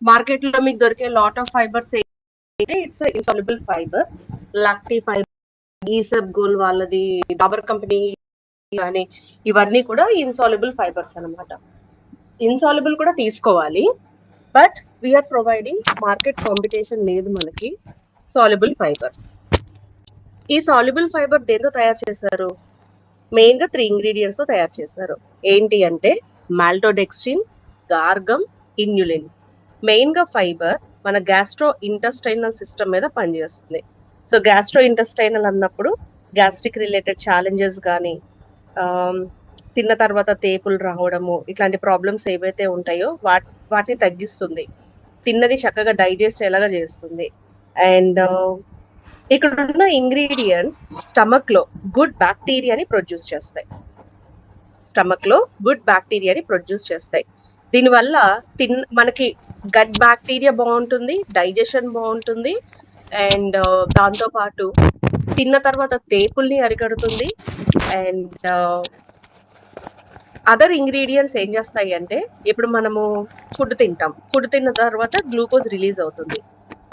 Market లో మీకు దొరికే లాట్ ఆఫ్ ఫైబర్స్ అయితే ఇట్స్ ఇన్సాల్యుబుల్ ఫైబర్. లాక్టీ ఫైబర్, ఈసెబ్గోల్ వాళ్ళది, డాబర్ కంపెనీ కానీ ఇవన్నీ కూడా ఇన్సాల్యుబుల్ ఫైబర్స్ అన్నమాట. ఇన్సాల్యుబుల్ కూడా తీసుకోవాలి, but we are providing market competition లేదు మనకి సాల్యుబుల్ ఫైబర్. ఈ సాల్యుబుల్ ఫైబర్ దేంతో తయారు చేశారు? మెయిన్ గా 3 ఇంగ్రీడియంట్స్ తో తయారు చేశారు. ఏంటి అంటే మాల్టోడెక్స్ట్రిన్, గార్గమ్, ఇన్యులిన్. మెయిన్ గా ఫైబర్ మన గ్యాస్ట్రో ఇంటెస్టైనల్ సిస్టమ్ మీద పనిచేస్తుంది. సో గ్యాస్ట్రో ఇంటెస్టైనల్ అన్నప్పుడు గ్యాస్ట్రిక్ రిలేటెడ్ ఛాలెంజెస్ కానీ, తిన్న తర్వాత తేపులు రావడము, ఇట్లాంటి ప్రాబ్లమ్స్ ఏవైతే ఉంటాయో వాటిని తగ్గిస్తుంది. తిన్నది చక్కగా డైజెస్ట్ ఎలాగా చేస్తుంది. అండ్ ఇక్కడ ఉన్న ఇంగ్రీడియంట్స్ స్టమక్ లో గుడ్ బ్యాక్టీరియాని ప్రొడ్యూస్ చేస్తాయి. దీనివల్ల మనకి గట్ బ్యాక్టీరియా బాగుంటుంది, డైజెషన్ బాగుంటుంది, అండ్ దాంతో పాటు తిన్న తర్వాత తేపుల్ని అరికడుతుంది. అండ్ అదర్ ఇంగ్రీడియంట్స్ ఏం చేస్తాయి అంటే, ఇప్పుడు మనము ఫుడ్ తిన్న తర్వాత గ్లూకోజ్ రిలీజ్ అవుతుంది.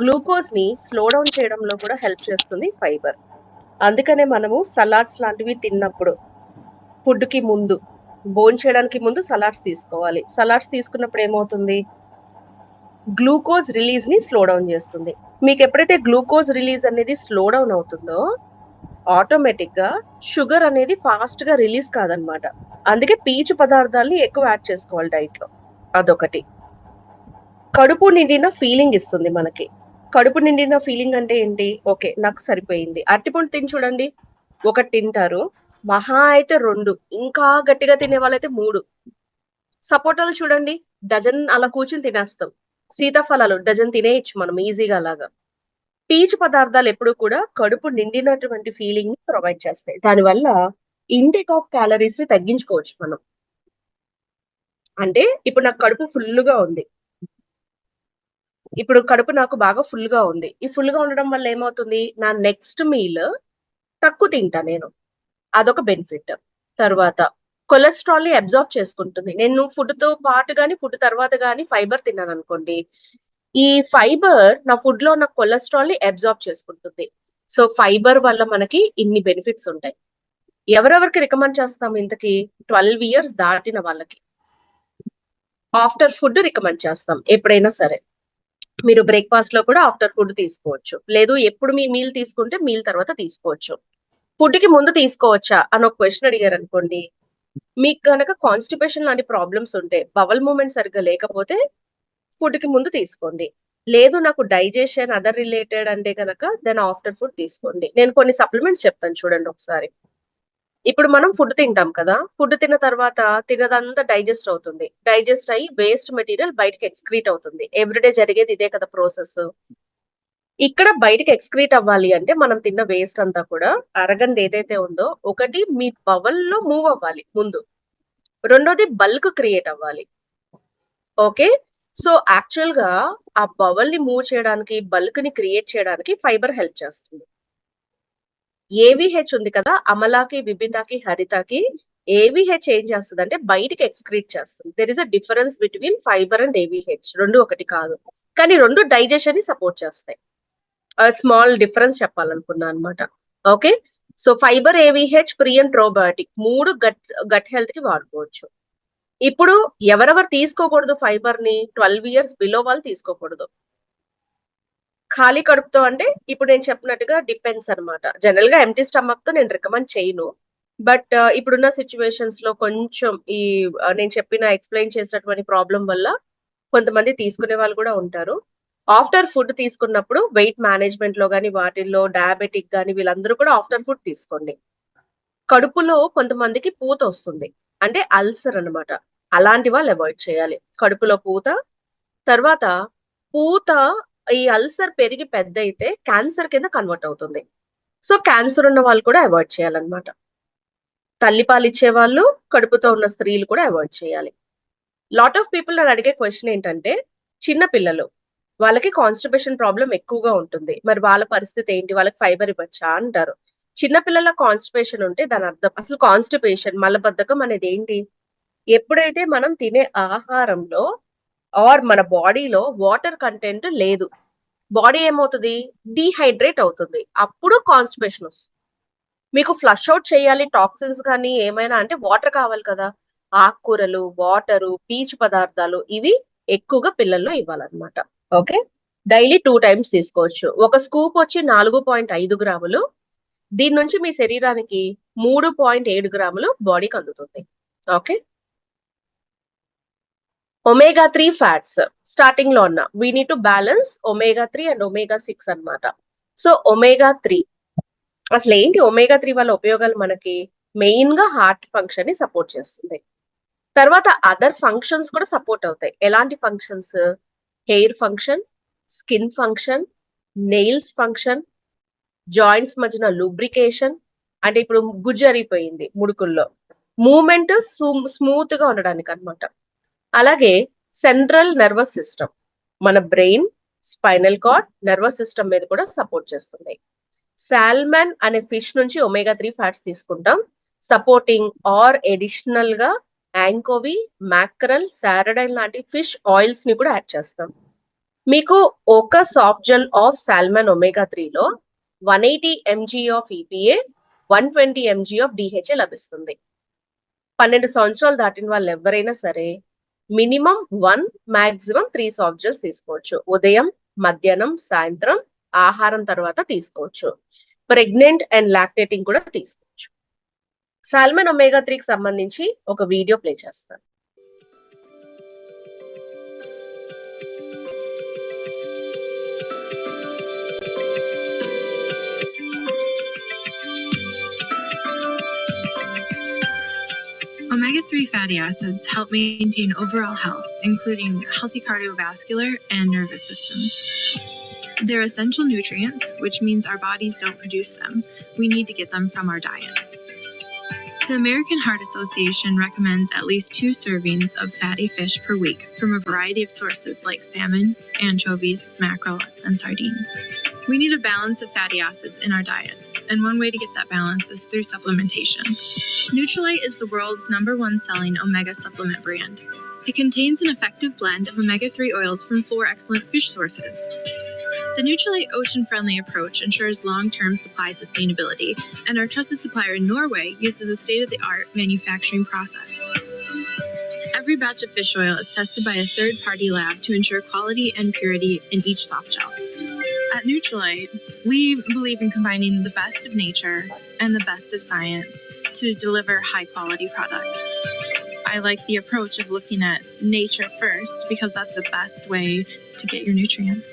గ్లూకోజ్ ని స్లో డౌన్ చేయడంలో కూడా హెల్ప్ చేస్తుంది ఫైబర్. అందుకనే మనము సలాడ్స్ లాంటివి తిన్నప్పుడు ఫుడ్ కి ముందు, భోంచేయడానికి ముందు సలాడ్స్ తీసుకోవాలి. సలాడ్స్ తీసుకున్నప్పుడు ఏమవుతుంది, గ్లూకోజ్ రిలీజ్ ని స్లో డౌన్ చేస్తుంది. మీకు ఎప్పుడైతే గ్లూకోజ్ రిలీజ్ అనేది స్లో డౌన్ అవుతుందో ఆటోమేటిక్ గా షుగర్ అనేది ఫాస్ట్ గా రిలీజ్ కాదనమాట. అందుకే పీచు పదార్థాలని ఎక్కువ యాడ్ చేసుకోవాలి డైట్ లో. అదొకటి. కడుపు నిండిన ఫీలింగ్ ఇస్తుంది మనకి. కడుపు నిండిన ఫీలింగ్ అంటే ఏంటి? ఓకే, నాకు సరిపోయింది. అరటిపండు తిని చూడండి, ఒకటి తింటారు, మహా అయితే 2, ఇంకా గట్టిగా తినే వాళ్ళైతే 3. సపోటాలు చూడండి, డజన్ అలా కూర్చుని తినేస్తాం. సీతాఫలాలు డజన్ తినేయచ్చు మనం ఈజీగా. అలాగా పీచు పదార్థాలు ఎప్పుడు కూడా కడుపు నిండినటువంటి ఫీలింగ్ ని ప్రొవైడ్ చేస్తాయి. దానివల్ల ఇంటేక్ ఆఫ్ క్యాలరీస్ ని తగ్గించుకోవచ్చు మనం. అంటే ఇప్పుడు నాకు కడుపు ఫుల్గా ఉంది, నాకు బాగా ఫుల్గా ఉంది. ఈ ఫుల్గా ఉండడం వల్ల ఏమవుతుంది, నా నెక్స్ట్ మీల్ తక్కువ తింటా నేను. అదొక బెనిఫిట్. తర్వాత కొలెస్ట్రాల్ ని అబ్జార్బ్ చేసుకుంటుంది. నేను ఫుడ్ తో పాటు కానీ ఫుడ్ తర్వాత కానీ ఫైబర్ తిన్నాను అనుకోండి, ఈ ఫైబర్ నా ఫుడ్ లో ఉన్న కొలెస్ట్రాల్ ని అబ్జార్బ్ చేసుకుంటుంది. సో ఫైబర్ వల్ల మనకి ఇన్ని బెనిఫిట్స్ ఉంటాయి. ఎవరెవరికి రికమెండ్ చేస్తాం ఇంతకి? 12 years దాటిన వాళ్ళకి ఆఫ్టర్ ఫుడ్ రికమెండ్ చేస్తాం. ఎప్పుడైనా సరే మీరు బ్రేక్ఫాస్ట్ లో కూడా ఆఫ్టర్ ఫుడ్ తీసుకోవచ్చు, లేదు ఎప్పుడు మీ మీల్ తీసుకుంటే మీల్ తర్వాత తీసుకోవచ్చు. ఫుడ్ కి ముందు తీసుకోవచ్చా అని ఒక క్వశ్చన్ అడిగారు అనుకోండి, మీకు కనుక కాన్స్టిపేషన్ లాంటి ప్రాబ్లమ్స్ ఉంటే, బవల్ మూమెంట్ సరిగ్గా లేకపోతే ఫుడ్ కి ముందు తీసుకోండి. లేదు నాకు డైజెషన్ అదర్ రిలేటెడ్ అంటే కనుక దెన్ ఆఫ్టర్ ఫుడ్ తీసుకోండి. నేను కొన్ని సప్లిమెంట్స్ చెప్తాను చూడండి ఒకసారి. ఇప్పుడు మనం ఫుడ్ తింటాం కదా, ఫుడ్ తిన్న తర్వాత తినదంతా డైజెస్ట్ అవుతుంది. డైజెస్ట్ అయ్యి వేస్ట్ మెటీరియల్ బయటకి ఎక్స్క్రీట్ అవుతుంది. ఎవ్రీడే జరిగేది ఇదే కదా ప్రాసెస్. ఇక్కడ బయటకి ఎక్స్క్రీట్ అవ్వాలి అంటే మనం తిన్న వేస్ట్ అంతా కూడా అరగంది ఏదైతే ఉందో, ఒకటి మీ బవల్ లో మూవ్ అవ్వాలి ముందు, రెండోది బల్క్ క్రియేట్ అవ్వాలి. ఓకే, సో యాక్చువల్ గా ఆ బవల్ ని మూవ్ చేయడానికి, బల్క్ ని క్రియేట్ చేయడానికి ఫైబర్ హెల్ప్ చేస్తుంది. ఏవిహెచ్ ఉంది కదా, అమలాకి, విబితాకి, హరితకి, ఏవిహెచ్ ఏం చేస్తుంది అంటే బయటికి ఎక్స్క్రీట్ చేస్తుంది. There is a difference between fibre and AVH. రెండు ఒకటి కాదు, కానీ రెండు డైజెషన్ ని సపోర్ట్ చేస్తాయి. స్మాల్ డిఫరెన్స్ చెప్పాలనుకున్నా అనమాట. Okay, so fibre, AVH, pre and probiotic 3 gut health కి వాడుకోవచ్చు. ఇప్పుడు ఎవరెవరు తీసుకోకూడదు ఫైబర్ ని? 12 years బిలో వాళ్ళు తీసుకోకూడదు. ఖాళీ కడుపుతో అంటే ఇప్పుడు నేను చెప్పినట్టుగా డిపెండ్స్ అనమాట. జనరల్ గా ఎంటీ స్టమక్ తో నేను రికమెండ్ చేయను, బట్ ఇప్పుడున్న సిచ్యువేషన్స్ లో కొంచెం ఈ నేను ఎక్స్ప్లెయిన్ చేసినటువంటి ప్రాబ్లం వల్ల కొంతమంది తీసుకునే వాళ్ళు కూడా ఉంటారు. ఆఫ్టర్ ఫుడ్ తీసుకున్నప్పుడు వెయిట్ మేనేజ్మెంట్ లో కానీ వాటిల్లో డయాబెటిక్ కానీ వీళ్ళందరూ కూడా ఆఫ్టర్ ఫుడ్ తీసుకోండి. కడుపులో కొంతమందికి పూత వస్తుంది, అంటే అల్సర్ అనమాట. అలాంటి వాళ్ళు అవాయిడ్ చేయాలి కడుపులో పూత. తర్వాత పూత, ఈ అల్సర్ పెరిగి పెద్ద అయితే క్యాన్సర్ కింద కన్వర్ట్ అవుతుంది. సో క్యాన్సర్ ఉన్న వాళ్ళు కూడా అవాయిడ్ చేయాలన్నమాట. తల్లిపాలు ఇచ్చే వాళ్ళు, కడుపుతో ఉన్న స్త్రీలు కూడా అవాయిడ్ చేయాలి. లాట్ ఆఫ్ పీపుల్ నన్ను అడిగే క్వశ్చన్ ఏంటంటే, చిన్న పిల్లలు, వాళ్ళకి కాన్స్టిపేషన్ ప్రాబ్లం ఎక్కువగా ఉంటుంది, మరి వాళ్ళ పరిస్థితి ఏంటి, వాళ్ళకి ఫైబర్ ఇవ్వచ్చా అంటారు. చిన్నపిల్లల కాన్స్టిపేషన్ ఉంటే దాని అర్థం, అసలు కాన్స్టిపేషన్, మలబద్ధకం అనేది ఏంటి? ఎప్పుడైతే మనం తినే ఆహారంలో ఆర్ మన బాడీలో వాటర్ కంటెంట్ లేదు, బాడీ ఏమవుతుంది, డీహైడ్రేట్ అవుతుంది, అప్పుడు కాన్స్టిపేషన్ వస్తుంది. మీకు ఫ్లష్ అవుట్ చేయాలి టాక్సిన్స్ కానీ ఏమైనా అంటే వాటర్ కావాలి కదా, ఆకుకూరలు, వాటరు, పీచు పదార్థాలు ఇవి ఎక్కువగా పిల్లల్లో ఇవ్వాలన్నమాట. ఓకే, డైలీ 2 టైమ్స్ తీసుకోవచ్చు. ఒక స్కూప్ వచ్చి 4.5 గ్రాములు. దీని నుంచి మీ శరీరానికి 3.7 గ్రాములు బాడీకి అందుతుంది. ఓకే, ఒమేగా 3 ఫ్యాట్స్ స్టార్టింగ్ లో ఉన్న we need to balance omega 3 and omega 6 అన్నమాట. సో ఒమేగా 3 అసలు ఏంటి, ఒమేగా 3 వల్ల ఉపయోగాలు మనకి మెయిన్ గా హార్ట్ ఫంక్షన్ ని సపోర్ట్ చేస్తుంది. తర్వాత అదర్ ఫంక్షన్స్ కూడా సపోర్ట్ అవుతాయి. ఎలాంటి functions, hair function, skin function, nails function, joints మధ్యన లూబ్రికేషన్, అంటే ఇప్పుడు గుజ్జరిపోయింది ముడుకుల్లో, మూమెంట్ స్మూత్ గా ఉండడానికి అన్నమాట. అలాగే సెంట్రల్ నర్వస్ సిస్టమ్, మన brain, spinal cord, nervous system మీద కూడా సపోర్ట్ చేస్తుంది. సాల్మన్ అనే ఫిష్ నుంచి ఒమేగా 3 ఫ్యాట్స్ తీసుకుంటాం, సపోర్టింగ్ ఆర్ ఎడిషనల్ గా యాంకోవి, మ్యాక్రల్, సారడైన్ లాంటి ఫిష్ ఆయిల్స్ ని కూడా యాడ్ చేస్తాం. మీకు ఒక soft gel of salmon omega 3 లో 180 mg of EPA, 120 mg of DHA లభిస్తుంది. 12 సంవత్సరాలు దాటిన వాళ్ళు ఎవరైనా సరే మినిమం 1 మాక్సిమం 3 సాఫ్ట్ జెల్స్ తీసుకోవచ్చు. ఉదయం, మధ్యాహ్నం, సాయంత్రం ఆహారం తర్వాత తీసుకోవచ్చు. ప్రెగ్నెంట్ అండ్ లాక్టేటింగ్ కూడా తీసుకోవచ్చు. సాల్మన్ ఒమేగా 3కి సంబంధించి ఒక వీడియో ప్లే చేస్తాను. Omega-3 fatty acids help maintain overall health, including healthy cardiovascular and nervous systems. They're essential nutrients, which means our bodies don't produce them. We need to get them from our diet. The American Heart Association recommends at least 2 servings of fatty fish per week from a variety of sources like salmon, anchovies, mackerel, and sardines. We need a balance of fatty acids in our diets, and one way to get that balance is through supplementation. Nutrilite is the world's #1 selling omega supplement brand. It contains an effective blend of omega-3 oils from 4 excellent fish sources. The Nutrilite ocean-friendly approach ensures long-term supply sustainability, and our trusted supplier in Norway uses a state-of-the-art manufacturing process. Every batch of fish oil is tested by a third-party lab to ensure quality and purity in each soft gel. At Nutrilite, we believe in combining the best of nature and the best of science to deliver high-quality products. I like the approach of looking at nature first because that's the best way to get your nutrients.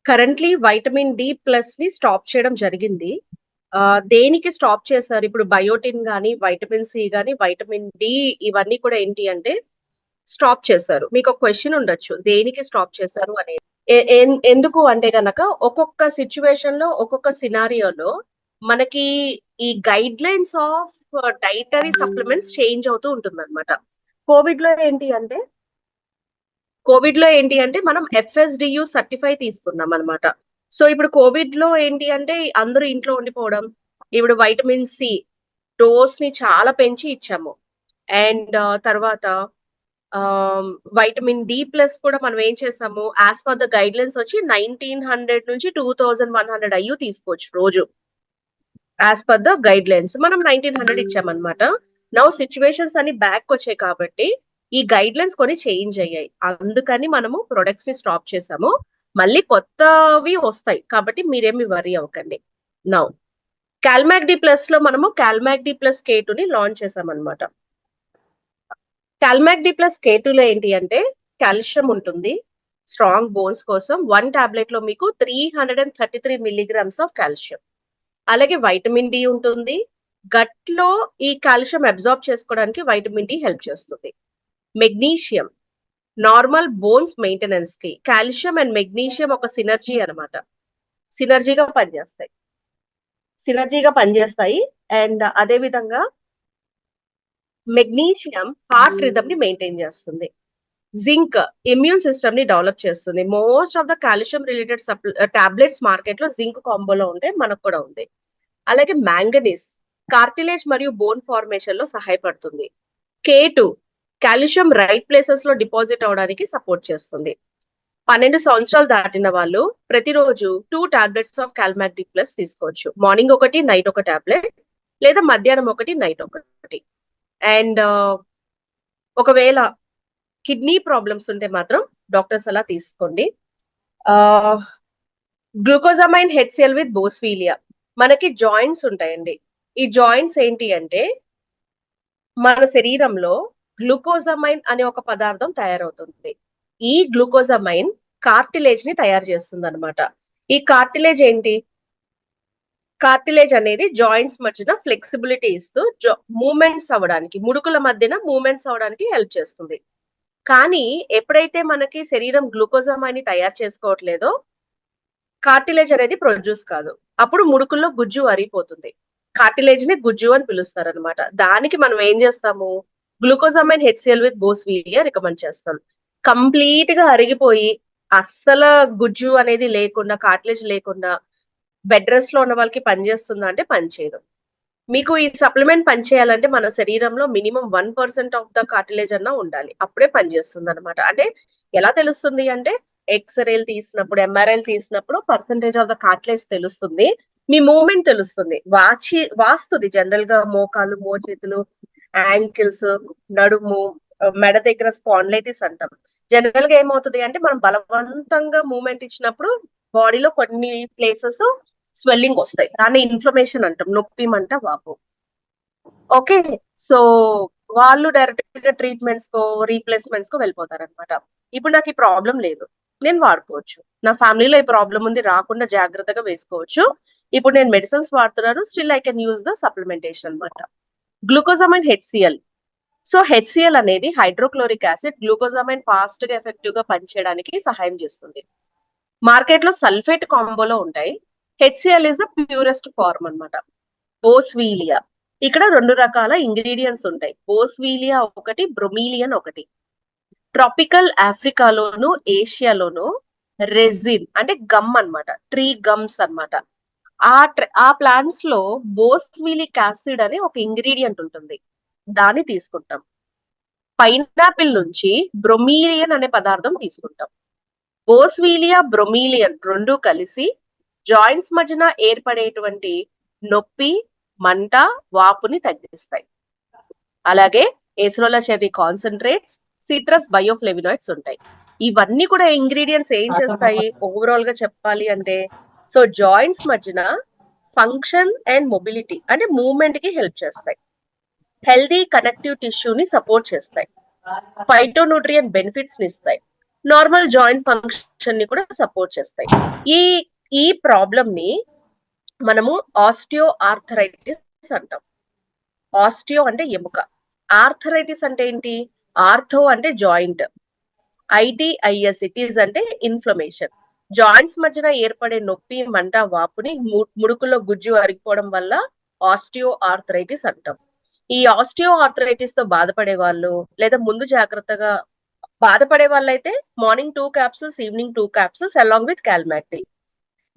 Currently vitamin D plus ని stop చేయడం జరిగింది. దేనికి stop చేశారు? ఇప్పుడు biotin గానీ, vitamin C గానీ, vitamin D ఇవన్నీ కూడా ఏంటి అంటే స్టాప్ చేశారు. మీకు ఒక క్వెషన్ ఉండొచ్చు, దేనికి స్టాప్ చేశారు అనేది. ఎందుకు అంటే గనక ఒక్కొక్క సిచ్యువేషన్ లో, ఒక్కొక్క సినారియోలో మనకి ఈ guide lines of dietary supplements change అవుతూ ఉంటుందన్నమాట. కోవిడ్ లో ఏంటి అంటే మనం FSDU సర్టిఫై తీసుకున్నాం అనమాట. సో ఇప్పుడు కోవిడ్ లో ఏంటి అంటే అందరూ ఇంట్లో ఉండిపోవడం, ఇప్పుడు వైటమిన్ సి డోస్ ని చాలా పెంచి ఇచ్చాము. అండ్ తర్వాత వైటమిన్ డి ప్లస్ కూడా మనం ఏం చేసాము, as per the guide lines వచ్చి 1900 నుంచి 2100 IU తీసుకోవచ్చు రోజు. As per the guide lines మనం 1900 ఇచ్చామన్నమాట. నౌ సిచ్యువేషన్స్ అన్ని బ్యాక్ వచ్చాయి కాబట్టి ఈ గైడ్ లైన్స్ కొన్ని చేంజ్ అయ్యాయి, అందుకని మనము ప్రొడక్ట్స్ ని స్టాప్ చేసాము. మళ్ళీ కొత్తవి వస్తాయి కాబట్టి మీరేమి వరీ అవ్వకండి. నౌ కాల్మాక్ డి ప్లస్ లో మనము కాల్మాక్ డి ప్లస్ K2 ని లాంచ్ చేసామన్నమాట. కాల్మాక్ డి ప్లస్ K2 లో ఏంటి అంటే కాల్షియం ఉంటుంది, స్ట్రాంగ్ బోన్స్ కోసం. 1 టాబ్లెట్ లో మీకు 333 మిల్లీగ్రామ్స్ ఆఫ్ కాల్షియం. అలాగే వైటమిన్ డి ఉంటుంది. గట్ లో ఈ కాల్షియం అబ్జార్బ్ చేసుకోవడానికి వైటమిన్ డి హెల్ప్ చేస్తుంది. మెగ్నీషియం నార్మల్ బోన్స్ మెయింటెనెన్స్ కి కాల్షియం అండ్ మెగ్నీషియం ఒక సినర్జీ అనమాట, సినర్జీగా పనిచేస్తాయి. అండ్ అదే విధంగా మెగ్నీషియం హార్ట్ రిథమ్ ని మెయింటైన్ చేస్తుంది. జింక్ ఇమ్యూన్ సిస్టమ్ ని డెవలప్ చేస్తుంది. Most of the calcium related tablets market లో జింక్ కాంబోలో ఉంటే మనకు కూడా ఉంది. అలాగే మ్యాంగనీస్ కార్టిలేజ్ మరియు బోన్ ఫార్మేషన్ లో సహాయపడుతుంది. K2 కాల్షియం రైట్ ప్లేసెస్ లో డిపాజిట్ అవడానికి సపోర్ట్ చేస్తుంది. 12 సంవత్సరాలు దాటిన వాళ్ళు ప్రతిరోజు 2 టాబ్లెట్స్ ఆఫ్ కాల్మాక్డి ప్లస్ తీసుకోవచ్చు. మార్నింగ్ ఒకటి, నైట్ ఒక టాబ్లెట్, లేదా మధ్యాహ్నం ఒకటి, నైట్ ఒకటి. అండ్ ఒకవేళ కిడ్నీ ప్రాబ్లమ్స్ ఉంటే మాత్రం డాక్టర్స్ అలా తీసుకోండి. Glucosamine HCl with boswellia. మనకి జాయింట్స్ ఉంటాయండి. ఈ జాయింట్స్ ఏంటి అంటే మన శరీరంలో గ్లూకోజమైన్ అనే ఒక పదార్థం తయారవుతుంది. ఈ గ్లూకోజమైన్ కార్టిలేజ్ ని తయారు చేస్తుంది అనమాట. ఈ కార్టిలేజ్ ఏంటి? కార్టిలేజ్ అనేది జాయింట్స్ మధ్యన ఫ్లెక్సిబిలిటీ ఇస్తూ మూమెంట్స్ అవ్వడానికి, ముడుకుల మధ్యన మూమెంట్స్ అవ్వడానికి హెల్ప్ చేస్తుంది. కానీ ఎప్పుడైతే మనకి శరీరం గ్లూకోజమైన్ ని తయారు చేసుకోవట్లేదో కార్టిలేజ్ అనేది ప్రొడ్యూస్ కాదు. అప్పుడు ముడుకుల్లో గుజ్జు అరిగిపోతుంది. కార్టిలేజ్ ని గుజ్జు అని పిలుస్తారు అనమాట. దానికి మనం ఏం చేస్తాము? గ్లూకోజమైన్ HCl విత్ బోస్ఫీలియా రికమెండ్ చేస్తాం. కంప్లీట్ గా అరిగిపోయి అస్సలు గుజ్జు అనేది లేకుండా, కార్టిలేజ్ లేకుండా బెడ్ రెస్ట్ లో ఉన్న వాళ్ళకి పనిచేస్తుందా అంటే పనిచేయదు. మీకు ఈ సప్లిమెంట్ పనిచేయాలంటే మన శరీరంలో మినిమం 1% ఆఫ్ ద కార్టిలేజ్ అన్నా ఉండాలి. అప్పుడే పనిచేస్తుంది అనమాట. అంటే ఎలా తెలుస్తుంది అంటే ఎక్స్రేలు తీసినప్పుడు, ఎంఆర్ఐలు తీసినప్పుడు పర్సంటేజ్ ఆఫ్ ద కార్టిలేజ్ తెలుస్తుంది. మీ మూవ్మెంట్ తెలుస్తుంది. వాస్తుంది జనరల్ గా మోకాలు, మోచేతులు, యాంకిల్స్, నడుము, మెడ దగ్గర స్పాండిలైటిస్ అంటాం. జనరల్ గా ఏమవుతుంది అంటే మనం బలవంతంగా మూవ్మెంట్ ఇచ్చినప్పుడు బాడీలో కొన్ని ప్లేసెస్ స్వెల్లింగ్ వస్తాయి. దాన్ని ఇన్ఫ్లమేషన్ అంటాం, నొప్పి మంట, వాపు. ఓకే, సో వాళ్ళు డైరెక్ట్ గా ట్రీట్మెంట్స్ కో రీప్లేస్మెంట్స్ కో వెళ్ళిపోతారు అనమాట. ఇప్పుడు నాకు ఈ ప్రాబ్లం లేదు, నేను వాడుకోవచ్చు. నా ఫ్యామిలీలో ఈ ప్రాబ్లం ఉంది, రాకుండా జాగ్రత్తగా వేసుకోవచ్చు. ఇప్పుడు నేను మెడిసిన్స్ వాడుతున్నాను, still I can use the supplementation అనమాట. Glucosamine HCl. సో HCl అనేది హైడ్రోక్లోరిక్ యాసిడ్. గ్లూకోజమైన్ ఫాస్ట్ గా ఎఫెక్టివ్ గా పనిచేయడానికి సహాయం చేస్తుంది. మార్కెట్ లో సల్ఫేట్ కాంబోలో ఉంటాయి. HCl is the purest form అన్నమాట. బోస్వీలియా. ఇక్కడ 2 రకాల ఇంగ్రీడియంట్స్ ఉంటాయి. బోస్వీలియా ఒకటి, బ్రొమీలియన్ ఒకటి. ట్రాపికల్ ఆఫ్రికాలోను, ఏషియాలోను రెజిన్ అంటే గమ్ అన్నమాట, ట్రీ గమ్స్ అన్నమాట. ఆ ప్లాంట్స్ లో బోస్వీలిక్ యాసిడ్ అనే ఒక ఇంగ్రీడియంట్ ఉంటుంది, దాన్ని తీసుకుంటాం. పైనాపిల్ నుంచి బ్రొమీలియన్ అనే పదార్థం తీసుకుంటాం. బోస్వీలియా, బ్రొమీలియన్ రెండు కలిసి జాయింట్స్ మధ్యన ఏర్పడేటువంటి నొప్పి, మంట, వాపుని తగ్గిస్తాయి. అలాగే ఏస్రోలా చెర్రీ కాన్సన్ట్రేట్స్, సిట్రస్ బయోఫ్లేవినాయిడ్స్ ఉంటాయి. ఇవన్నీ కూడా ఇంగ్రీడియంట్స్ ఏం చేస్తాయి ఓవరాల్ గా చెప్పాలి అంటే, సో జాయింట్స్ మధ్యన ఫంక్షన్ అండ్ మొబిలిటీ అంటే మూవ్మెంట్ కి హెల్ప్ చేస్తాయి. హెల్దీ కనెక్టివ్ టిష్యూని సపోర్ట్ చేస్తాయి. ఫైటోన్యూట్రియన్ బెనిఫిట్స్ ని ఇస్తాయి. నార్మల్ జాయింట్ ఫంక్షన్ ని కూడా సపోర్ట్ చేస్తాయి. ఈ ప్రాబ్లమ్ ని మనము ఆస్టియో ఆర్థరైటిస్ అంటాం. ఆస్టియో అంటే ఎముక, ఆర్థరైటిస్ అంటే ఏంటి? ఆర్థో అంటే జాయింట్, ITIS ఇట్ ఈస్ అంటే ఇన్ఫ్లమేషన్. జాయింట్స్ మధ్యన ఏర్పడే నొప్పి, మంట, వాపుని ముడుకులో గుజ్జు అరిగిపోవడం వల్ల ఆస్టియో ఆర్థరైటిస్ అంటాం. ఈ ఆస్టియో ఆర్థరైటిస్ తో బాధపడే వాళ్ళు, లేదా ముందు జాగ్రత్తగా బాధపడే వాళ్ళైతే morning 2 capsules, evening 2 capsules along with Cal Mag D.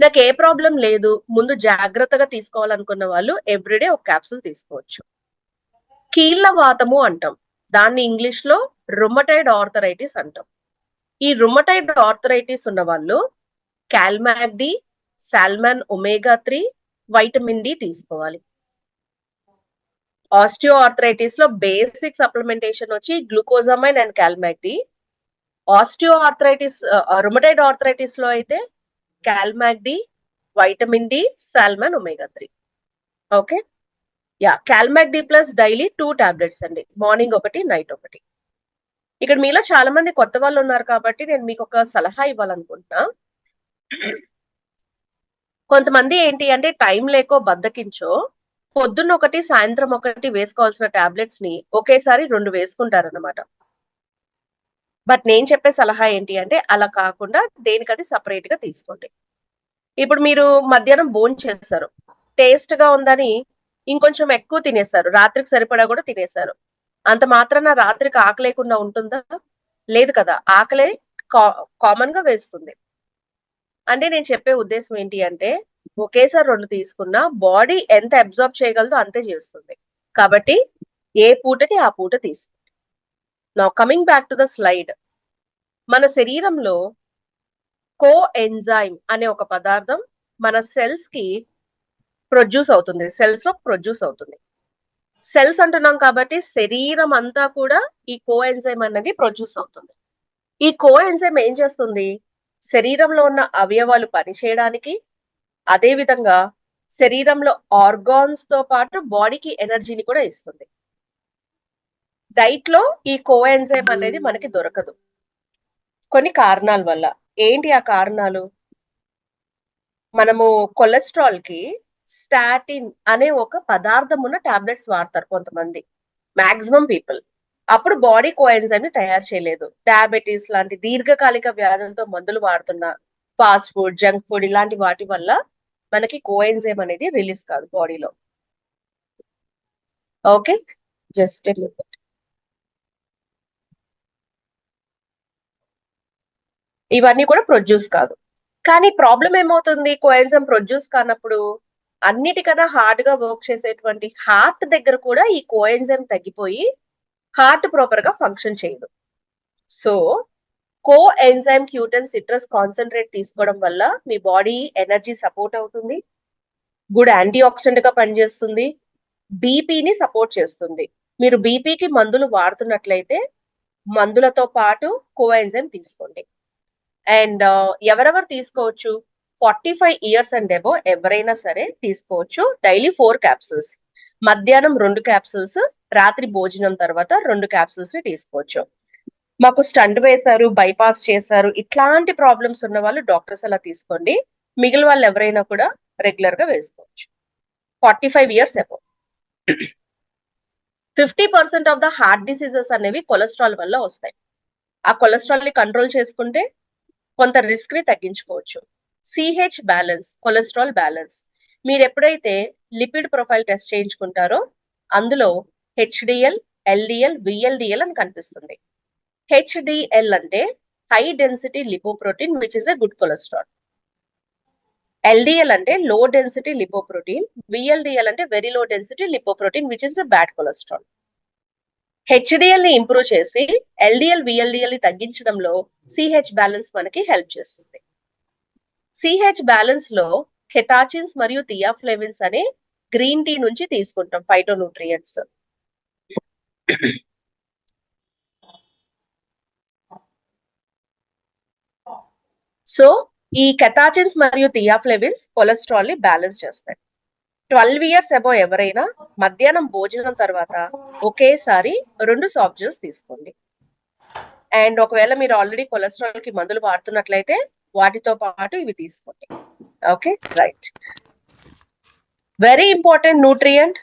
నాకు ఏ ప్రాబ్లం లేదు, ముందు జాగ్రత్తగా తీసుకోవాలనుకున్న వాళ్ళు ఎవ్రీడే ఒక క్యాప్సూల్ తీసుకోవచ్చు. కీళ్ళ వాతము అంటాం, దాన్ని ఇంగ్లీష్ లో రుమటైడ్ ఆర్థరైటిస్ అంటాం. ఈ రుమటైడ్ ఆర్థరైటిస్ ఉన్న వాళ్ళు Cal Mag D, salmon omega 3, vitamin D తీసుకోవాలి. ఆస్టియో ఆర్థరైటిస్ లో బేసిక్ సప్లిమెంటేషన్ వచ్చి glucosamine and Cal Mag D. Osteoarthritis, rheumatoid arthritis లో అయితే Cal Mag D, vitamin D, salmon omega 3. Okay, yeah, Cal Mag D plus daily 2 tablets అండి, మార్నింగ్ ఒకటి, నైట్ ఒకటి. ఇక్కడ మీలో చాలా మంది కొత్త వాళ్ళు ఉన్నారు కాబట్టి నేను మీకు ఒక సలహా ఇవ్వాలనుకుంటున్నా. కొంతమంది ఏంటి అంటే టైం లేకో బద్దకించో పొద్దున్న ఒకటి, సాయంత్రం ఒకటి వేసుకోవాల్సిన టాబ్లెట్స్ ని ఒకేసారి 2 వేసుకుంటారన్నమాట. బట్ నేను చెప్పే సలహా ఏంటి అంటే అలా కాకుండా దేనికది సపరేట్ గా తీసుకోండి. ఇప్పుడు మీరు మధ్యాహ్నం భోజనం చేస్తారు, టేస్ట్ గా ఉందని ఇంకొంచెం ఎక్కువ తినేస్తారు, రాత్రికి సరిపడా కూడా తినేశారు. అంత మాత్రాన రాత్రికి ఆకలి లేకుండా ఉంటుందా? లేదు కదా, ఆకలే కామన్ గా వేస్తుంది. అంటే నేను చెప్పే ఉద్దేశం ఏంటి అంటే ఒకేసారి 2 తీసుకున్నా బాడీ ఎంత అబ్జార్బ్ చేయగలదో అంతే చేస్తుంది. కాబట్టి ఏ పూటకి ఆ పూట తీసుకోండి. Now coming back to the slide. మన శరీరంలో కోఎంజైమ్ అనే ఒక పదార్థం మన సెల్స్ కి ప్రొడ్యూస్ అవుతుంది. సెల్స్ లో ప్రొడ్యూస్ అవుతుంది. సెల్స్ అంటున్నాం కాబట్టి శరీరం అంతా కూడా ఈ కోఎంజైమ్ అనేది ప్రొడ్యూస్ అవుతుంది. ఈ కోఎంజైమ్ ఏం చేస్తుంది? శరీరంలో ఉన్న అవయవాలు పనిచేయడానికి, అదే విధంగా శరీరంలో ఆర్గాన్స్ తో పాటు బాడీకి ఎనర్జీని కూడా ఇస్తుంది. డైట్ లో ఈ కోఎంజైమ్ అనేది మనకి దొరకదు కొన్ని కారణాల వల్ల. ఏంటి ఆ కారణాలు? మనము కొలెస్ట్రాల్ కి స్టాటిన్ అనే ఒక పదార్థం ఉన్న టాబ్లెట్స్ వాడతారు కొంతమంది, మాక్సిమం పీపుల్. అప్పుడు బాడీ కోఎంజైమ్ ని తయారు చేయలేదు. డయాబెటీస్ లాంటి దీర్ఘకాలిక వ్యాధులతో మందులు వాడుతున్న, ఫాస్ట్ ఫుడ్, జంక్ ఫుడ్ ఇలాంటి వాటి వల్ల మనకి కోఎంజైమ్ అనేది రిలీజ్ కాదు బాడీలో. ఓకే, జస్ట్ ఇవన్నీ కూడా ప్రొడ్యూస్ కాదు. కానీ ప్రాబ్లం ఏమవుతుంది? కోఎంజైమ్ ప్రొడ్యూస్ కానప్పుడు అన్నిటికన్నా హార్డ్ గా వర్క్ చేసేటువంటి హార్ట్ దగ్గర కూడా ఈ కోఎంజైమ్ తగ్గిపోయి హార్ట్ ప్రాపర్ గా ఫంక్షన్ చేయదు. సో కోఎంజైమ్ క్యూటన్ సిట్రస్ కాన్సన్ట్రేట్ తీసుకోవడం వల్ల మీ బాడీ ఎనర్జీ సపోర్ట్ అవుతుంది, గుడ్ యాంటీ ఆక్సిడెంట్ గా పనిచేస్తుంది, బీపీని సపోర్ట్ చేస్తుంది. మీరు బీపీకి మందులు వాడుతున్నట్లయితే మందులతో పాటు కోఎంజైమ్ తీసుకోండి. అండ్ ఎవరెవరు తీసుకోవచ్చు? 45 ఇయర్స్ అండ్ అబోవ్ ఎవరైనా సరే తీసుకోవచ్చు. డైలీ 4 క్యాప్సూల్స్, మధ్యాహ్నం 2 క్యాప్సూల్స్, రాత్రి భోజనం తర్వాత 2 క్యాప్సూల్స్ ని తీసుకోవచ్చు. మాకు స్టంట్ వేశారు, బైపాస్ చేశారు, ఇట్లాంటి ప్రాబ్లమ్స్ ఉన్న వాళ్ళు డాక్టర్స్ అలా తీసుకోండి. మిగిలిన వాళ్ళు ఎవరైనా కూడా రెగ్యులర్ గా వేసుకోవచ్చు. 45 years above. 50% of the heart diseases అనేవి కొలెస్ట్రాల్ వల్ల వస్తాయి. ఆ కొలెస్ట్రాల్ ని కంట్రోల్ చేసుకుంటే కొంత రిస్క్ ని తగ్గించుకోవచ్చు. CH balance, cholesterol balance. మీరు ఎప్పుడైతే లిపిడ్ ప్రొఫైల్ టెస్ట్ చేయించుకుంటారో అందులో హెచ్డిఎల్, ఎల్డిఎల్, విఎల్డిఎల్ అని కనిపిస్తుంది. హెచ్డిఎల్ అంటే high density lipoprotein which is a good cholesterol. LDL అంటే లో డెన్సిటీ లిపోప్రోటీన్, విఎల్డిఎల్ అంటే very low density lipoprotein which is the bad cholesterol. HDL ని improve చేసి LDL, VLDL ని తగ్గించడంలో సిహెచ్ బ్యాలెన్స్ మనకి హెల్ప్ చేస్తుంది. సిహెచ్ బ్యాలెన్స్ లో కెటాచిన్స్ మరియు థియాఫ్లేవిన్స్ అనే గ్రీన్ టీ నుంచి తీసుకుంటాం ఫైటోన్యూట్రియంట్స్. సో ఈ కెటాచిన్స్ మరియు థియాఫ్లేవిన్స్ కొలెస్ట్రాల్ ని బ్యాలెన్స్ చేస్తాయి. 12 ఇయర్స్ అబోవ్ ఎవరైనా మధ్యాహ్నం భోజనం తర్వాత ఒకేసారి 2 సాఫ్ట్ జెల్స్ తీసుకోండి. అండ్ ఒకవేళ మీరు ఆల్రెడీ కొలెస్ట్రాల్ కి మందులు వాడుతున్నట్లయితే వాటితో పాటు ఇవి తీసుకోండి. Okay, right. Very important nutrient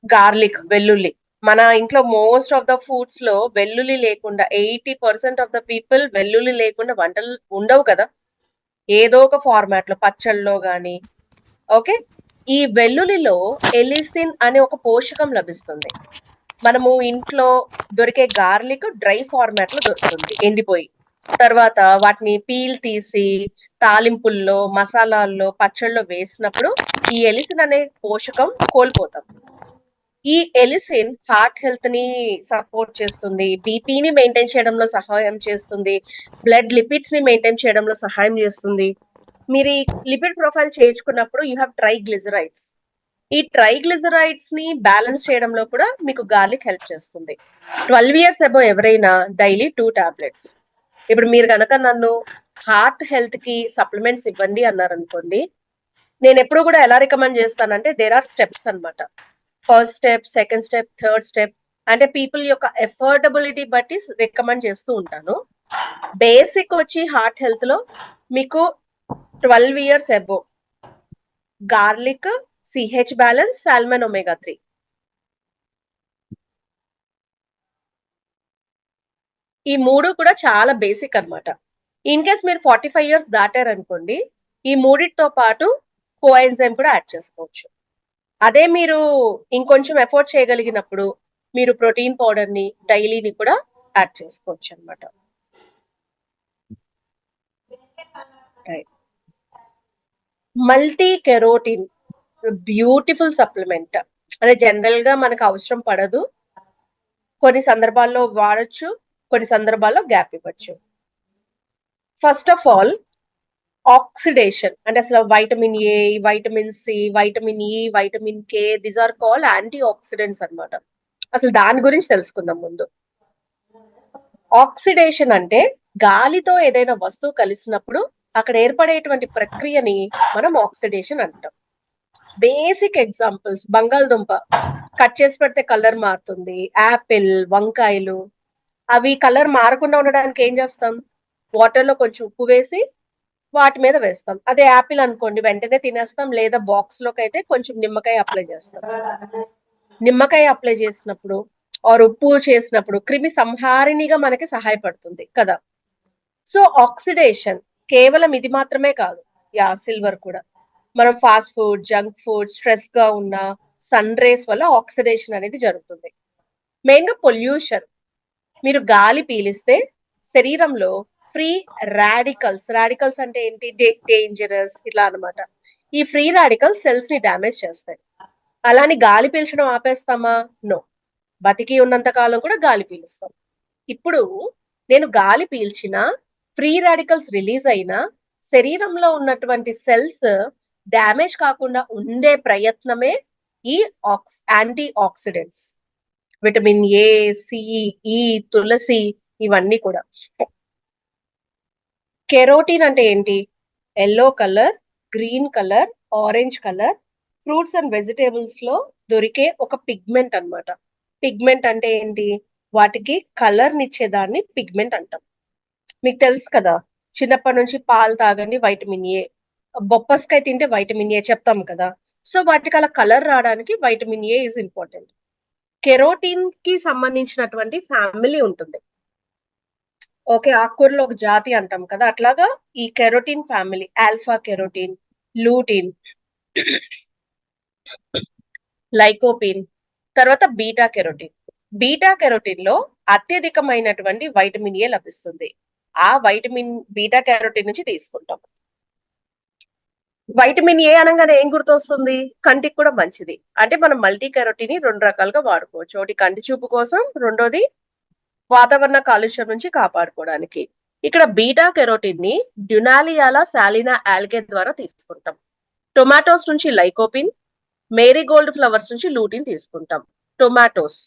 garlic, వెల్లుల్లి. మన ఇంట్లో మోస్ట్ ఆఫ్ ద ఫుడ్స్ లో వెల్లుల్లి లేకుండా 80% ఆఫ్ ద పీపుల్ వెల్లుల్లి లేకుండా వంటలు ఉండవు కదా, ఏదో ఒక ఫార్మాట్ లో, పచ్చళ్ళలో గాని. ఓకే, ఈ వెల్లుల్లిలో ఎలిసిన్ అనే ఒక పోషకం లభిస్తుంది. మనము ఇంట్లో దొరికే గార్లిక్ డ్రై ఫార్మాట్ లో దొరుకుతుంది, ఎండిపోయి. తర్వాత వాటిని పీల్ తీసి తాలింపుల్లో, మసాలాల్లో, పచ్చళ్ళలో వేసినప్పుడు ఈ ఎలిసిన్ అనే పోషకం కోల్పోతాం. ఈ ఎలిసిన్ హార్ట్ హెల్త్ ని సపోర్ట్ చేస్తుంది, బీపీని మెయింటైన్ చేయడంలో సహాయం చేస్తుంది, బ్లడ్ లిపిడ్స్ ని మెయింటైన్ చేయడంలో సహాయం చేస్తుంది. మీరు ఈ లిపిడ్ ప్రొఫైల్ చేయించుకున్నప్పుడు యూ హ్యావ్ ట్రైగ్లిజరైడ్స్. ఈ ట్రైగ్లిజరైడ్స్ ని బ్యాలెన్స్ చేయడంలో కూడా మీకు గార్లిక్ హెల్ప్ చేస్తుంది. 12 ఇయర్స్ అబోవ్ ఎవరైనా డైలీ 2 టాబ్లెట్స్. ఇప్పుడు మీరు కనుక నన్ను హార్ట్ హెల్త్ కి సప్లిమెంట్స్ ఇవ్వండి అన్నారు అనుకోండి, నేను ఎప్పుడు కూడా ఎలా రికమెండ్ చేస్తానంటే దేర్ ఆర్ స్టెప్స్ అన్నమాట. First step, second step, third step అంటే పీపుల్ యొక్క ఎఫోర్డబిలిటీ బట్టి రికమెండ్ చేస్తూ ఉంటాను. బేసిక్ వచ్చి హార్ట్ హెల్త్ లో మీకు 12 years above garlic, C H balance, salmon omega 3. ఈ 3 కూడా చాలా బేసిక్ అన్నమాట. ఇన్ కేస్ మీరు 45 ఇయర్స్ దాటారనుకోండి, ఈ మూడిటితో పాటు కోఎంజైమ్ కూడా యాడ్ చేసుకోవచ్చు. అదే మీరు ఇంకొంచెం ఎఫోర్డ్ చేయగలిగినప్పుడు మీరు ప్రోటీన్ పౌడర్ ని డైలీని కూడా యాడ్ చేసుకోవచ్చు అన్నమాట. Multi carotene beautiful supplement. అంటే జనరల్ గా మనకు అవసరం పడదు, కొన్ని సందర్భాల్లో వాడొచ్చు, కొన్ని సందర్భాల్లో గ్యాప్ ఇవ్వచ్చు. ఫస్ట్ ఆఫ్ ఆల్ ఆక్సిడేషన్ అంటే అసలు vitamin A, vitamin C, vitamin E, vitamin K, these are call antioxidants అన్నమాట. అసలు దాని గురించి తెలుసుకుందాం ముందు. ఆక్సిడేషన్ అంటే గాలితో ఏదైనా వస్తువు కలిసినప్పుడు అక్కడ ఏర్పడేటువంటి ప్రక్రియని మనం ఆక్సిడేషన్ అంటాం. బేసిక్ ఎగ్జాంపుల్స్ బంగాళదుంప కట్ చేసి పెడితే కలర్ మారుతుంది, యాపిల్, వంకాయలు అవి కలర్ మారకుండా ఉండడానికి ఏం చేస్తాం, వాటర్ లో కొంచెం ఉప్పు వేసి వాటి మీద వేస్తాం. అదే యాపిల్ అనుకోండి వెంటనే తినేస్తాం, లేదా బాక్స్ లోకి అయితే కొంచెం నిమ్మకాయ అప్లై చేస్తాం. నిమ్మకాయ అప్లై చేసినప్పుడు ఆర్ ఉప్పు చేసినప్పుడు క్రిమి సంహారిణిగా మనకి సహాయపడుతుంది కదా. సో ఆక్సిడేషన్ కేవలం ఇది మాత్రమే కాదు, సిల్వర్ కూడా. మనం fast food, junk food, stress గా ఉన్న సన్ రేస్ వల్ల ఆక్సిడేషన్ అనేది జరుగుతుంది. మెయిన్ గా పొల్యూషన్, మీరు గాలి పీలిస్తే శరీరంలో ఫ్రీ రాడికల్స్ అంటే ఏంటి, డేంజరస్ ఇట్లా అన్నమాట. ఈ ఫ్రీ రాడికల్స్ సెల్స్ ని డ్యామేజ్ చేస్తాయి. అలాని గాలి పీల్చడం ఆపేస్తామా? నో. బతికి ఉన్నంత కాలం కూడా గాలి పీలుస్తాం. ఇప్పుడు నేను గాలి పీల్చిన ఫ్రీ రాడికల్స్ రిలీజ్ అయినా శరీరంలో ఉన్నటువంటి సెల్స్ డ్యామేజ్ కాకుండా ఉండే ప్రయత్నమే ఈ antioxidants. Vitamin A, C, E, తులసి ఇవన్నీ కూడా. కెరోటిన్ అంటే ఏంటి? Yellow colour, green colour, orange colour fruits and vegetables లో దొరికే ఒక పిగ్మెంట్ అన్నమాట. పిగ్మెంట్ అంటే ఏంటి? వాటికి కలర్ నిచ్చేదాన్ని పిగ్మెంట్ అంటాం. మీకు తెలుసు కదా, చిన్నప్పటి నుంచి పాలు తాగండి వైటమిన్ ఏ, బొప్పస్కాయ తింటే వైటమిన్ ఏ చెప్తాం కదా. సో వాటికి అలా కలర్ రావడానికి vitamin A is important. Carotene కి సంబంధించినటువంటి ఫ్యామిలీ ఉంటుంది. ఓకే, ఆకుకూరలో ఒక జాతి అంటాం కదా, అట్లాగా ఈ carotene family alpha carotene, lutein, lycopene, తర్వాత బీటా కెరోటిన్. బీటా కెరోటిన్ లో అత్యధికమైనటువంటి వైటమిన్ ఏ లభిస్తుంది. ఆ వైటమిన్ బీటా కెరోటిన్ నుంచి తీసుకుంటాం. వైటమిన్ ఏ అనగానే ఏం గుర్తొస్తుంది? కంటికి కూడా మంచిది. అంటే మనం మల్టీ కెరోటిన్ 2 రకాలుగా వాడుకోవచ్చు. ఒకటి కంటి చూపు కోసం, రెండోది వాతావరణ కాలుష్యం నుంచి కాపాడుకోవడానికి. ఇక్కడ బీటా కెరోటిన్ ని డ్యునాలియాలా సాలినా ఆల్గే ద్వారా తీసుకుంటాం. టొమాటోస్ నుంచి లైకోపిన్, మేరీగోల్డ్ ఫ్లవర్స్ నుంచి లూటిన్ తీసుకుంటాం. టొమాటోస్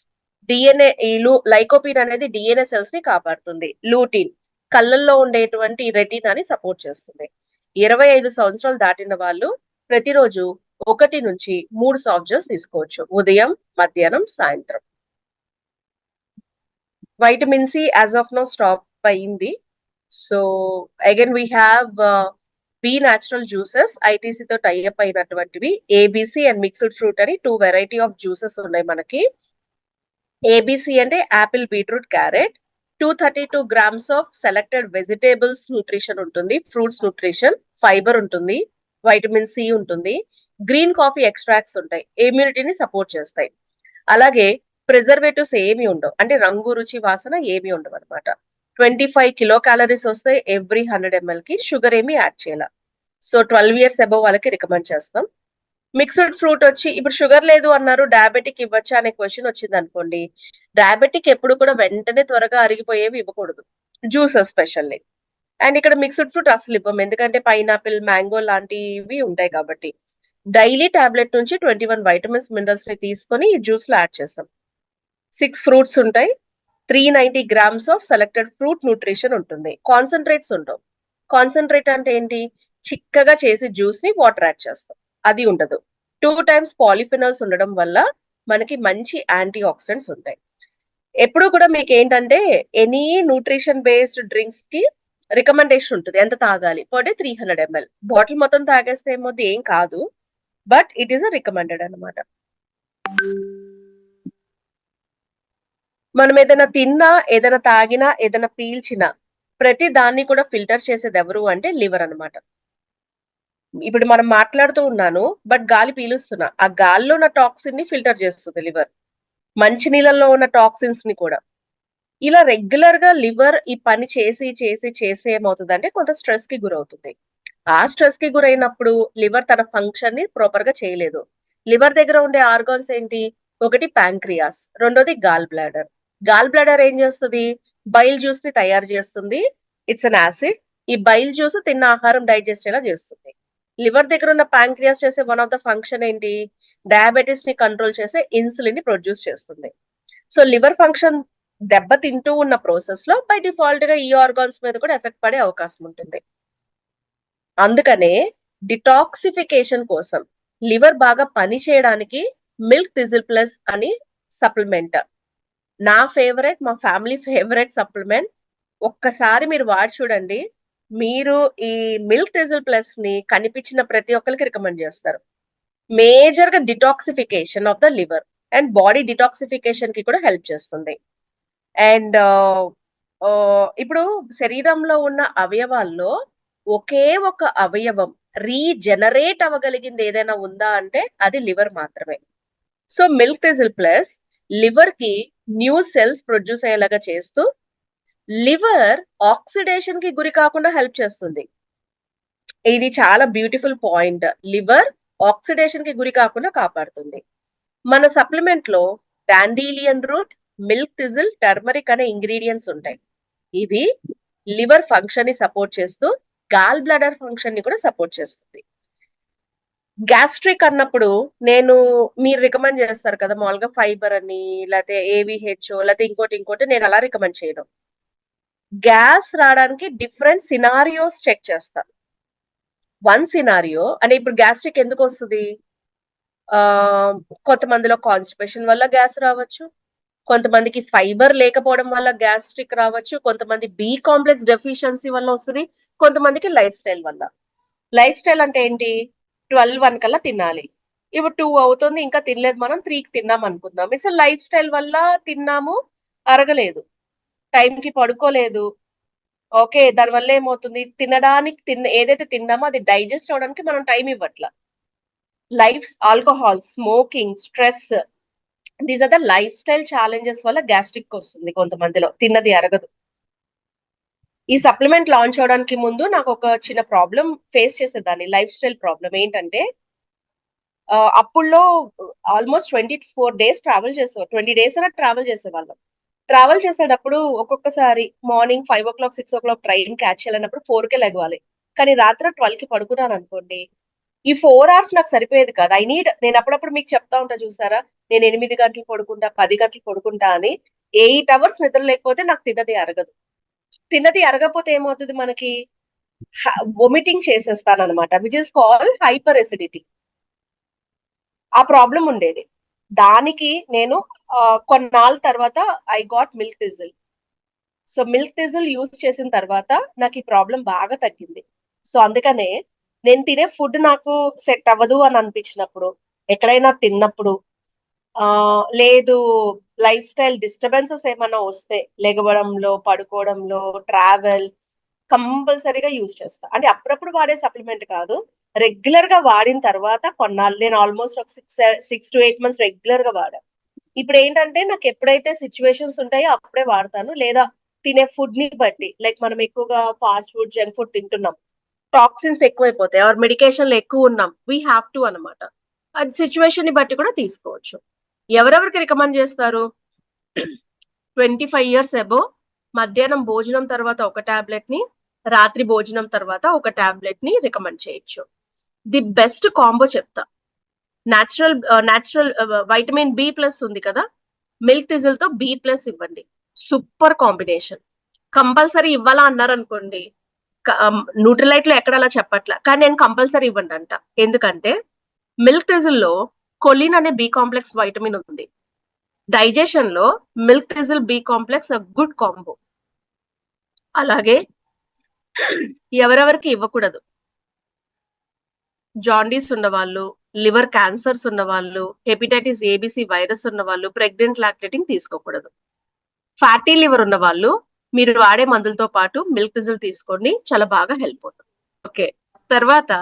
డిఎన్ఏ, లైకోపిన్ అనేది డిఎన్ఏ సెల్స్ ని కాపాడుతుంది. లూటిన్ కళ్ళల్లో ఉండేటువంటి రెటీనాని సపోర్ట్ చేస్తుంది. 25 సంవత్సరాలు దాటిన వాళ్ళు ప్రతిరోజు 1 నుంచి 3 సాఫ్ట్ జెల్స్ తీసుకోవచ్చు, ఉదయం, మధ్యాహ్నం, సాయంత్రం. Vitamin C as of no stop అయింది. So again we have B natural juices, ఐటీసీతో టైఅప్ అయినటువంటివి. ఏబిసి అండ్ మిక్స్డ్ ఫ్రూట్ అని 2 వెరైటీ ఆఫ్ జ్యూసెస్ ఉన్నాయి మనకి. ఏబిసి అంటే apple, beetroot, carrot. 232 grams of selected vegetables nutrition ఉంటుంది, ఫ్రూట్స్ న్యూట్రిషన్, ఫైబర్ ఉంటుంది, vitamin C ఉంటుంది, గ్రీన్ కాఫీ ఎక్స్ట్రాక్ట్స్ ఉంటాయి, ఇమ్యూనిటీని సపోర్ట్ చేస్తాయి. అలాగే ప్రిజర్వేటివ్స్ ఏమి ఉండవు, అంటే రంగు, రుచి, వాసన ఏమి ఉండవు అనమాట. 25 కిలో క్యాలరీస్ వస్తాయి ఎవ్రీ 100 ml కి. షుగర్ ఏమి యాడ్ చేయాల. సో 12 years అబౌవ్ వాళ్ళకి రికమెండ్ చేస్తాం. మిక్స్డ్ ఫ్రూట్ వచ్చి, ఇప్పుడు షుగర్ లేదు అన్నారు, డయాబెటిక్ ఇవ్వచ్చా అనే క్వశ్చన్ వచ్చింది అనుకోండి. డయాబెటిక్ ఎప్పుడు కూడా వెంటనే త్వరగా అరిగిపోయేవి ఇవ్వకూడదు, జ్యూస్ ఎస్పెషల్లీ. అండ్ ఇక్కడ మిక్స్డ్ ఫ్రూట్ అసలు ఇవ్వం, ఎందుకంటే పైనాపిల్, మ్యాంగో లాంటివి ఉంటాయి కాబట్టి. డైలీ టాబ్లెట్ నుంచి 21 వైటమిన్స్, మినరల్స్ ని తీసుకొని ఈ జ్యూస్ లో యాడ్ చేస్తాం. 6 ఫ్రూట్స్ ఉంటాయి, 390 grams of selected fruit nutrition ఉంటుంది. కాన్సన్ట్రేట్స్ ఉండవు. కాన్సన్ట్రేట్ అంటే ఏంటి? చిక్కగా చేసి జ్యూస్ ని వాటర్ యాడ్ చేస్తాం, అది ఉండదు. 2 times పాలిఫినాల్స్ ఉండడం వల్ల మనకి మంచి యాంటీ ఆక్సిడెంట్స్ ఉంటాయి. ఎప్పుడు కూడా మీకు ఏంటంటే ఎనీ న్యూట్రిషన్ బేస్డ్ డ్రింక్స్ కి రికమెండేషన్ ఉంటుంది, ఎంత తాగాలి పర్ డే. 300 ml. బాటిల్ మొత్తం తాగేస్తే ఏమవుతుంది, ఏం కాదు, బట్ ఇట్ ఈస్ రికమెండెడ్ అనమాట. మనం ఏదైనా తిన్నా, ఏదైనా తాగినా, ఏదైనా పీల్చినా ప్రతి దాన్ని కూడా ఫిల్టర్ చేసేది ఎవరు అంటే లివర్ అనమాట. ఇప్పుడు మనం మాట్లాడుతూ ఉన్నాను, బట్ గాలి పీలుస్తున్నా, ఆ గాలిలో ఉన్న టాక్సిన్ ని ఫిల్టర్ చేస్తుంది లివర్. మంచి నీళ్ళల్లో ఉన్న టాక్సిన్స్ ని కూడా. ఇలా రెగ్యులర్ గా లివర్ ఈ పని చేసి చేసి చేసి ఏమవుతుంది అంటే కొంత స్ట్రెస్ కి గురవుతుంది. ఆ స్ట్రెస్ కి గురైనప్పుడు లివర్ తన ఫంక్షన్ ని ప్రాపర్ గా చేయలేదు. లివర్ దగ్గర ఉండే ఆర్గాన్స్ ఏంటి? ఒకటి ప్యాంక్రియాస్, రెండోది గాల్ బ్లాడర్. గాల్ బ్లాడర్ ఏం చేస్తుంది? బైల్ జ్యూస్ ని తయారు చేస్తుంది. It's an acid. ఈ బైల్ జ్యూస్ తిన్న ఆహారం డైజెస్ట్ ఎలా చేస్తుంది. లివర్ దగ్గర ఉన్న ప్యాంక్రియాస్ చేసే వన్ ఆఫ్ ద ఫంక్షన్ ఏంటి? డయాబెటీస్ ని కంట్రోల్ చేసే ఇన్సులిన్ ని ప్రొడ్యూస్ చేస్తుంది. సో లివర్ ఫంక్షన్ దెబ్బతింటూ ఉన్న ప్రాసెస్ లో బై డిఫాల్ట్ గా ఈ ఆర్గాన్స్ మీద కూడా ఎఫెక్ట్ పడే అవకాశం ఉంటుంది. అందుకనే డిటాక్సిఫికేషన్ కోసం లివర్ బాగా పని చేయడానికి మిల్క్ థిజిల్ ప్లస్ అని సప్లిమెంట్ నా ఫేవరెట్, మా ఫ్యామిలీ ఫేవరెట్ సప్లిమెంట్. ఒక్కసారి మీరు వాడి చూడండి. మీరు ఈ మిల్క్ థిజిల్ ప్లస్ ని కనిపించిన ప్రతి ఒక్కరికి రికమెండ్ చేస్తారు. మేజర్ గా detoxification of the liver and body detoxification కి కూడా హెల్ప్ చేస్తుంది. అండ్ ఇప్పుడు శరీరంలో ఉన్న అవయవాల్లో ఒకే ఒక అవయవం రీజనరేట్ అవ్వగలిగింది ఏదైనా ఉందా అంటే అది లివర్ మాత్రమే. సో మిల్క్ థిజిల్ ప్లస్ లివర్ కి న్యూ సెల్స్ ప్రొడ్యూస్ అయ్యేలాగా చేస్తూ లివర్ ఆక్సిడేషన్ కి గురి కాకుండా హెల్ప్ చేస్తుంది. ఇది చాలా బ్యూటిఫుల్ పాయింట్. లివర్ ఆక్సిడేషన్ కి గురి కాకుండా కాపాడుతుంది. మన సప్లిమెంట్ లో డాండీలియన్ రూట్, మిల్క్ థిజిల్, టర్మరిక్ అనే ఇంగ్రీడియంట్స్ ఉంటాయి. ఇవి లివర్ ఫంక్షన్ ని సపోర్ట్ చేస్తూ గాల్ బ్లాడర్ ఫంక్షన్ ని కూడా సపోర్ట్ చేస్తుంది. గ్యాస్ట్రిక్ అన్నప్పుడు మీరు రికమెండ్ చేస్తారు కదా మామూలుగా ఫైబర్ అని, లేకపోతే ఏవిహెచ్, లేకపోతే ఇంకోటి నేను అలా రికమెండ్ చేయను. గ్యాస్ రావడానికి డిఫరెంట్ సినారియోస్ చెక్ చేస్తాను. వన్ సినారియో అంటే ఇప్పుడు గ్యాస్ట్రిక్ ఎందుకు వస్తుంది? కొంతమందిలో కాన్స్టిపేషన్ వల్ల గ్యాస్ రావచ్చు, కొంతమందికి ఫైబర్ లేకపోవడం వల్ల గ్యాస్ట్రిక్ రావచ్చు, కొంతమంది బి కాంప్లెక్స్ డెఫిషియన్సీ వల్ల వస్తుంది, కొంతమందికి లైఫ్ స్టైల్ వల్ల. లైఫ్ స్టైల్ అంటే ఏంటి? 12-1 కల్లా తినాలి. ఇప్పుడు 2 అవుతుంది, ఇంకా తినలేదు, మనం 3కి తిన్నాం అనుకుందాం. ఇట్స్ లైఫ్ స్టైల్ వల్ల తిన్నాము, అరగలేదు, టైంకి పడుకోలేదు. ఓకే, దానివల్ల ఏమవుతుంది? ఏదైతే తిన్నామో అది డైజెస్ట్ అవడానికి మనం టైం ఇవ్వట్ల. Alcohol, smoking, stress, these are the lifestyle challenges వల్ల గ్యాస్ట్రిక్ వస్తుంది. కొంతమందిలో తిన్నది అరగదు. ఈ సప్లిమెంట్ లాంచ్ అవడానికి ముందు నాకు ఒక చిన్న ప్రాబ్లం ఫేస్ చేసేదాన్ని. లైఫ్ స్టైల్ ప్రాబ్లం ఏంటంటే అప్పుల్లో ఆల్మోస్ట్ 24 days ట్రావెల్ చేసేవారు. 20 days అలా ట్రావెల్ చేసేవాళ్ళం. ట్రావెల్ చేసేటప్పుడు ఒక్కొక్కసారి morning 5 o'clock 6 o'clock train catch చేయాలన్నప్పుడు 4కే లెగవాలి. కానీ రాత్రి 12కి పడుకున్నాను అనుకోండి, ఈ 4 hours నాకు సరిపోయేది కాదు. నేను అప్పుడప్పుడు మీకు చెప్తా ఉంటా చూసారా, నేను 8 గంటలు పడుకుంటా, 10 గంటలు పడుకుంటా అని. 8 hours నిద్ర లేకపోతే నాకు తిన్నది అరగదు. తిన్నది అరగపోతే ఏమవుతుంది? మనకి వొమిటింగ్ చేసేస్తాను అనమాట, which is called hyper acidity. ఆ ప్రాబ్లం ఉండేది. దానికి నేను కొన్నాళ్ళ తర్వాత I got milk thistle. So milk thistle use చేసిన తర్వాత నాకు ఈ ప్రాబ్లం బాగా తగ్గింది. సో అందుకనే నేను తినే ఫుడ్ నాకు సెట్ అవ్వదు అని అనిపించినప్పుడు, ఎక్కడైనా తిన్నప్పుడు, లేదు లైఫ్ స్టైల్ డిస్టర్బెన్సెస్ ఏమైనా వస్తే, లెగవడంలో, పడుకోవడంలో, ట్రావెల్, కంపల్సరీగా యూజ్ చేస్తా. అంటే అప్పుడప్పుడు వాడే సప్లిమెంట్ కాదు, రెగ్యులర్ గా వాడిన తర్వాత కొన్నాళ్ళు, నేను ఆల్మోస్ట్ ఒక 6 to 8 months రెగ్యులర్ గా వాడా. ఇప్పుడు ఏంటంటే నాకు ఎప్పుడైతే సిచ్యువేషన్స్ ఉంటాయో అప్పుడే వాడతాను, లేదా తినే ఫుడ్ ని బట్టి. లైక్ మనం ఎక్కువగా ఫాస్ట్ ఫుడ్, జంక్ ఫుడ్ తింటున్నాం, టాక్సిన్స్ ఎక్కువైపోతాయి, ఆర్ మెడికేషన్లు ఎక్కువ ఉన్నాం, వీ హ్యావ్ టు అనమాట. అది సిచ్యువేషన్ ని బట్టి కూడా తీసుకోవచ్చు. ఎవరెవరికి రికమెండ్ చేస్తారు? 25 years అబోవ్, మధ్యాహ్నం భోజనం తర్వాత ఒక టాబ్లెట్ ని, రాత్రి భోజనం తర్వాత ఒక టాబ్లెట్ ని రికమెండ్ చేయొచ్చు. ది బెస్ట్ కాంబో చెప్తా. న్యాచురల్ వైటమిన్ బి ప్లస్ ఉంది కదా, మిల్క్ థిజిల్ తో బి ప్లస్ ఇవ్వండి. Super combination. కంపల్సరీ ఇవ్వాలా అన్నారనుకోండి, న్యూట్రిలైట్ లో ఎక్కడ అలా చెప్పట్లా, కానీ నేను కంపల్సరీ ఇవ్వండి అంట. ఎందుకంటే మిల్క్ థిజిల్ లో కొలిన్ అనే బి కాంప్లెక్స్ వైటమిన్ ఉంది. డైజెషన్ లో milk thistle B complex good combo. అలాగే ఎవరెవరికి ఇవ్వకూడదు? జాండీస్ ఉన్నవాళ్ళు, లివర్ క్యాన్సర్స్ ఉన్నవాళ్ళు, హెపటైటిస్ ఏబిసి వైరస్ ఉన్నవాళ్ళు, ప్రెగ్నెంట్ లాక్టేటింగ్ తీసుకోకూడదు. ఫ్యాటీ లివర్ ఉన్న వాళ్ళు మీరు వాడే మందులతో పాటు మిల్క్ థిజిల్ తీసుకోండి, చాలా బాగా హెల్ప్ అవుతుంది. ఓకే, తర్వాత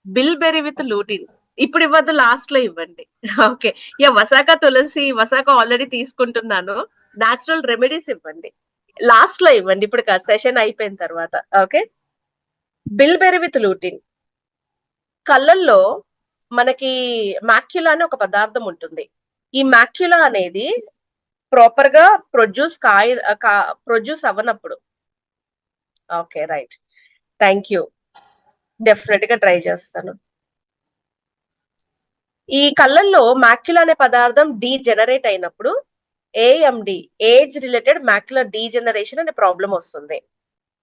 బిల్బెర్రీ విత్ లూటిన్. ఇప్పుడు ఇవ్వద్దు, లాస్ట్ లో ఇవ్వండి. ఓకే, వసాక తులసి, వసాక ఆల్రెడీ తీసుకుంటున్నాను. న్యాచురల్ రెమెడీస్ ఇవ్వండి, లాస్ట్ లో ఇవ్వండి, ఇప్పుడు కాదు, సెషన్ అయిపోయిన తర్వాత. ఓకే, బిల్బెర్రీ విత్ లూటిన్ కళ్ళల్లో మనకి మాక్యులా అనే ఒక పదార్థం ఉంటుంది. ఈ మాక్యులా అనేది ప్రాపర్ గా ప్రొడ్యూస్ అవ్వనప్పుడు. Okay, right. Thank you. Definite గా ట్రై చేస్తాను. ఈ కళ్ళల్లో మాక్యులా అనే పదార్థం డీజెనరేట్ అయినప్పుడు AMD, age related macular degeneration అనే ప్రాబ్లం వస్తుంది.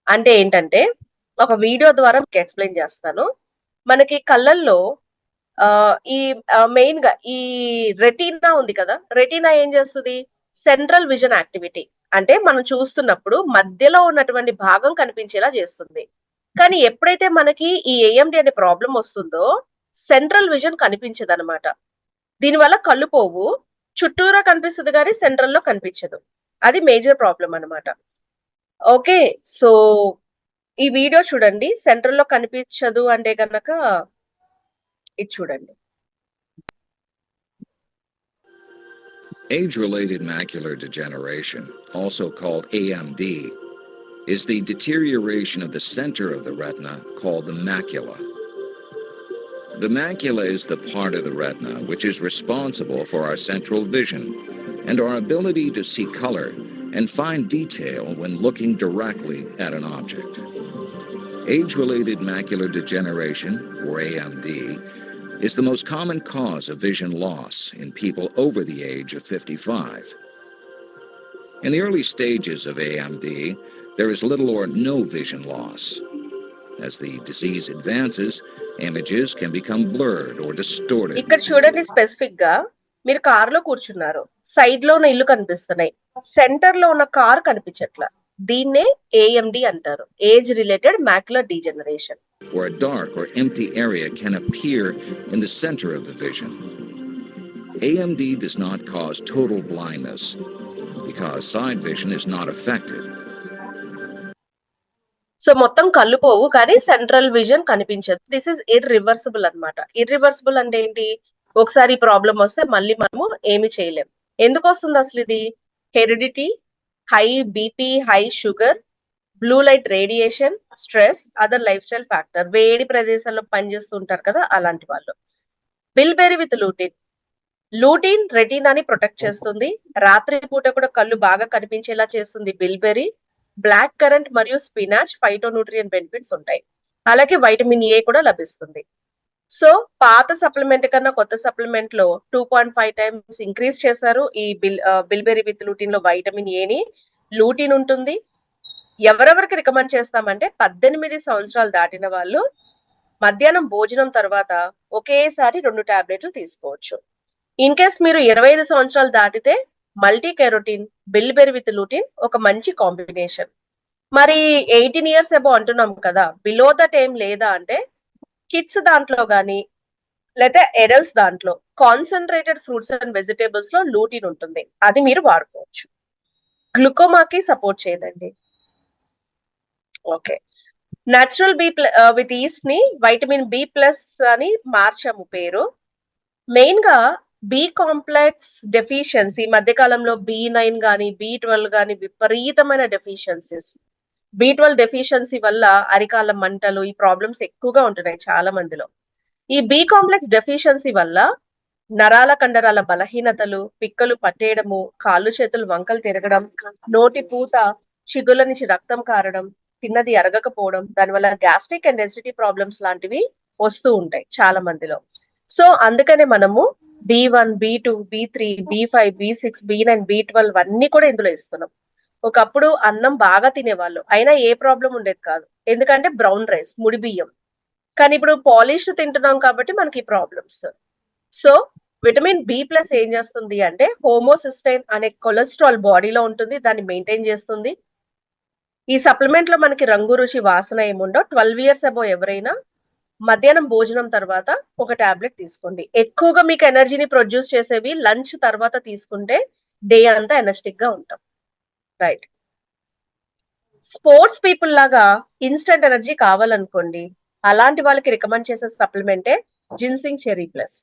అంటే ఏంటంటే ఒక వీడియో ద్వారా మీకు ఎక్స్ప్లెయిన్ చేస్తాను. మనకి కళ్ళల్లో ఈ మెయిన్ గా ఈ రెటీనా ఉంది కదా, రెటీనా ఏం చేస్తుంది? సెంట్రల్ విజన్ యాక్టివిటీ, అంటే మనం చూస్తున్నప్పుడు మధ్యలో ఉన్నటువంటి భాగం కనిపించేలా చేస్తుంది. కానీ ఎప్పుడైతే మనకి ఈ ఏఎండి అనే ప్రాబ్లం వస్తుందో సెంట్రల్ విజన్ కనిపించదు అనమాట. దీనివల్ల కళ్ళు పోవు, చుట్టూరా కనిపిస్తుంది కానీ సెంట్రల్ లో కనిపించదు. అది మేజర్ ప్రాబ్లం అనమాట. ఓకే, సో ఈ వీడియో చూడండి. సెంట్రల్ లో కనిపించదు అంటే కనుక ఇది చూడండి. Age-related macular degeneration, also called AMD, is the deterioration of the center of the retina called the macula. The macula is the part of the retina which is responsible for our central vision and our ability to see color and find detail when looking directly at an object. Age-related macular degeneration, or AMD, is the most common cause of vision loss in people over the age of 55. In the early stages of AMD, there is little or no vision loss. As the disease advances, images can become blurred or distorted. ఇక్కడ చూడండి, specific గా మీరు car లో కూర్చున్నారు, side లో ఉన్న ఇల్లు కనిపిస్తున్నాయి, సెంటర్ లో ఉన్న కార్ కనిపించట్లా. దీన్నే ఏఎండి అంటారు, age related macular degeneration. Where a dark or empty area can appear in the center of the vision. AMD does not cause total blindness because side vision is not affected. So మొత్తం కళ్ళు పోవు కానీ central vision కనిపించదు. This is irreversible అన్నమాట. Irreversible అంటే ఏంటి? ఒకసారి problem వస్తే మళ్ళీ మనము ఏమి చేయలేం. ఎందుకు వస్తుంది అసలు ఇది? Heredity, high BP, high sugar, blue light radiation, stress, other life style factor. వేడి ప్రదేశాల్లో పనిచేస్తూ ఉంటారు కదా అలాంటి వాళ్ళు. బిల్బెరీ విత్ లూటిన్. లూటిన్ రెటీనాని ప్రొటెక్ట్ చేస్తుంది, రాత్రి పూట కూడా కళ్ళు బాగా కనిపించేలా చేస్తుంది బిల్బెరీ. బ్లాక్ కరెంట్ మరియు స్పినాచ్ ఫైటోన్యూట్రియన్ బెనిఫిట్స్ ఉంటాయి. అలాగే వైటమిన్ ఏ కూడా లభిస్తుంది. సో పాత సప్లిమెంట్ కన్నా కొత్త సప్లిమెంట్ లో 2.5 times ఇంక్రీజ్ చేశారు ఈ బిల్బెరీ విత్ లూటిన్ లో వైటమిన్ ఏని. లూటిన్ ఉంటుంది. ఎవరెవరికి రికమెండ్ చేస్తామంటే 18 సంవత్సరాలు దాటిన వాళ్ళు మధ్యాహ్నం భోజనం తర్వాత ఒకేసారి 2 టాబ్లెట్లు తీసుకోవచ్చు. ఇన్ కేస్ మీరు 25 సంవత్సరాలు దాటితే మల్టీ కెరోటిన్, బిల్బెరీ విత్ లూటిన్ ఒక మంచి కాంబినేషన్. మరి 18 years అబౌవ్ అంటున్నాం కదా, బిలో దట్ ఏం లేదా అంటే కిడ్స్ దాంట్లో గానీ లేదా ఎడల్ట్స్ దాంట్లో కాన్సన్ట్రేటెడ్ ఫ్రూట్స్ అండ్ వెజిటేబుల్స్ లో లూటిన్ ఉంటుంది, అది మీరు వాడుకోవచ్చు. గ్లూకోమాకి సపోర్ట్ చేయదండి. Okay, natural B with yeast ని వైటమిన్ బి ప్లస్ అని మార్చాము పేరు. మెయిన్ గా బి కాంప్లెక్స్ డెఫిషియన్సీ మధ్యకాలంలో B9 గానీ B12 గానీ విపరీతమైన డెఫిషియన్సీస్. B12 డెఫిషియన్సీ వల్ల అరికాల మంటలు, ఈ ప్రాబ్లమ్స్ ఎక్కువగా ఉంటున్నాయి చాలా మందిలో. ఈ బి కాంప్లెక్స్ డెఫిషియన్సీ వల్ల నరాల కండరాల బలహీనతలు, పిక్కలు పట్టేయడము, కాళ్ళు చేతులు వంకలు తిరగడం, నోటి పూత, చిగుల నుంచి రక్తం కారడం, తిన్నది అరగకపోవడం, దానివల్ల గ్యాస్ట్రిక్ అండ్ ఎసిడిటీ ప్రాబ్లమ్స్ లాంటివి వస్తూ ఉంటాయి చాలా మందిలో. సో అందుకనే మనము B1, B2, B3, B5, B6, B9, B12 అన్ని కూడా ఇందులో ఇస్తున్నాం. ఒకప్పుడు అన్నం బాగా తినేవాళ్ళు, అయినా ఏ ప్రాబ్లం ఉండేది కాదు, ఎందుకంటే బ్రౌన్ రైస్, ముడి బియ్యం. కానీ ఇప్పుడు పాలిష్ తింటున్నాం కాబట్టి మనకి problems. So vitamin B plus ఏం చేస్తుంది అంటే హోమోసిస్టైన్ అనే కొలెస్ట్రాల్ బాడీలో ఉంటుంది, దాన్ని మెయింటైన్ చేస్తుంది. ఈ సప్లిమెంట్ లో మనకి రంగు, రుచి, వాసన ఏముండో. 12 years అబౌవ్ ఎవరైనా మధ్యాహ్నం భోజనం తర్వాత ఒక టాబ్లెట్ తీసుకోండి. ఎక్కువగా మీకు ఎనర్జీని ప్రొడ్యూస్ చేసేవి లంచ్ తర్వాత తీసుకుంటే డే అంతా ఎనర్జెటిక్ గా ఉంటాం. రైట్. స్పోర్ట్స్ పీపుల్ లాగా ఇన్స్టెంట్ ఎనర్జీ కావాలనుకోండి, అలాంటి వాళ్ళకి రికమెండ్ చేసే సప్లిమెంటే ginseng cherry plus.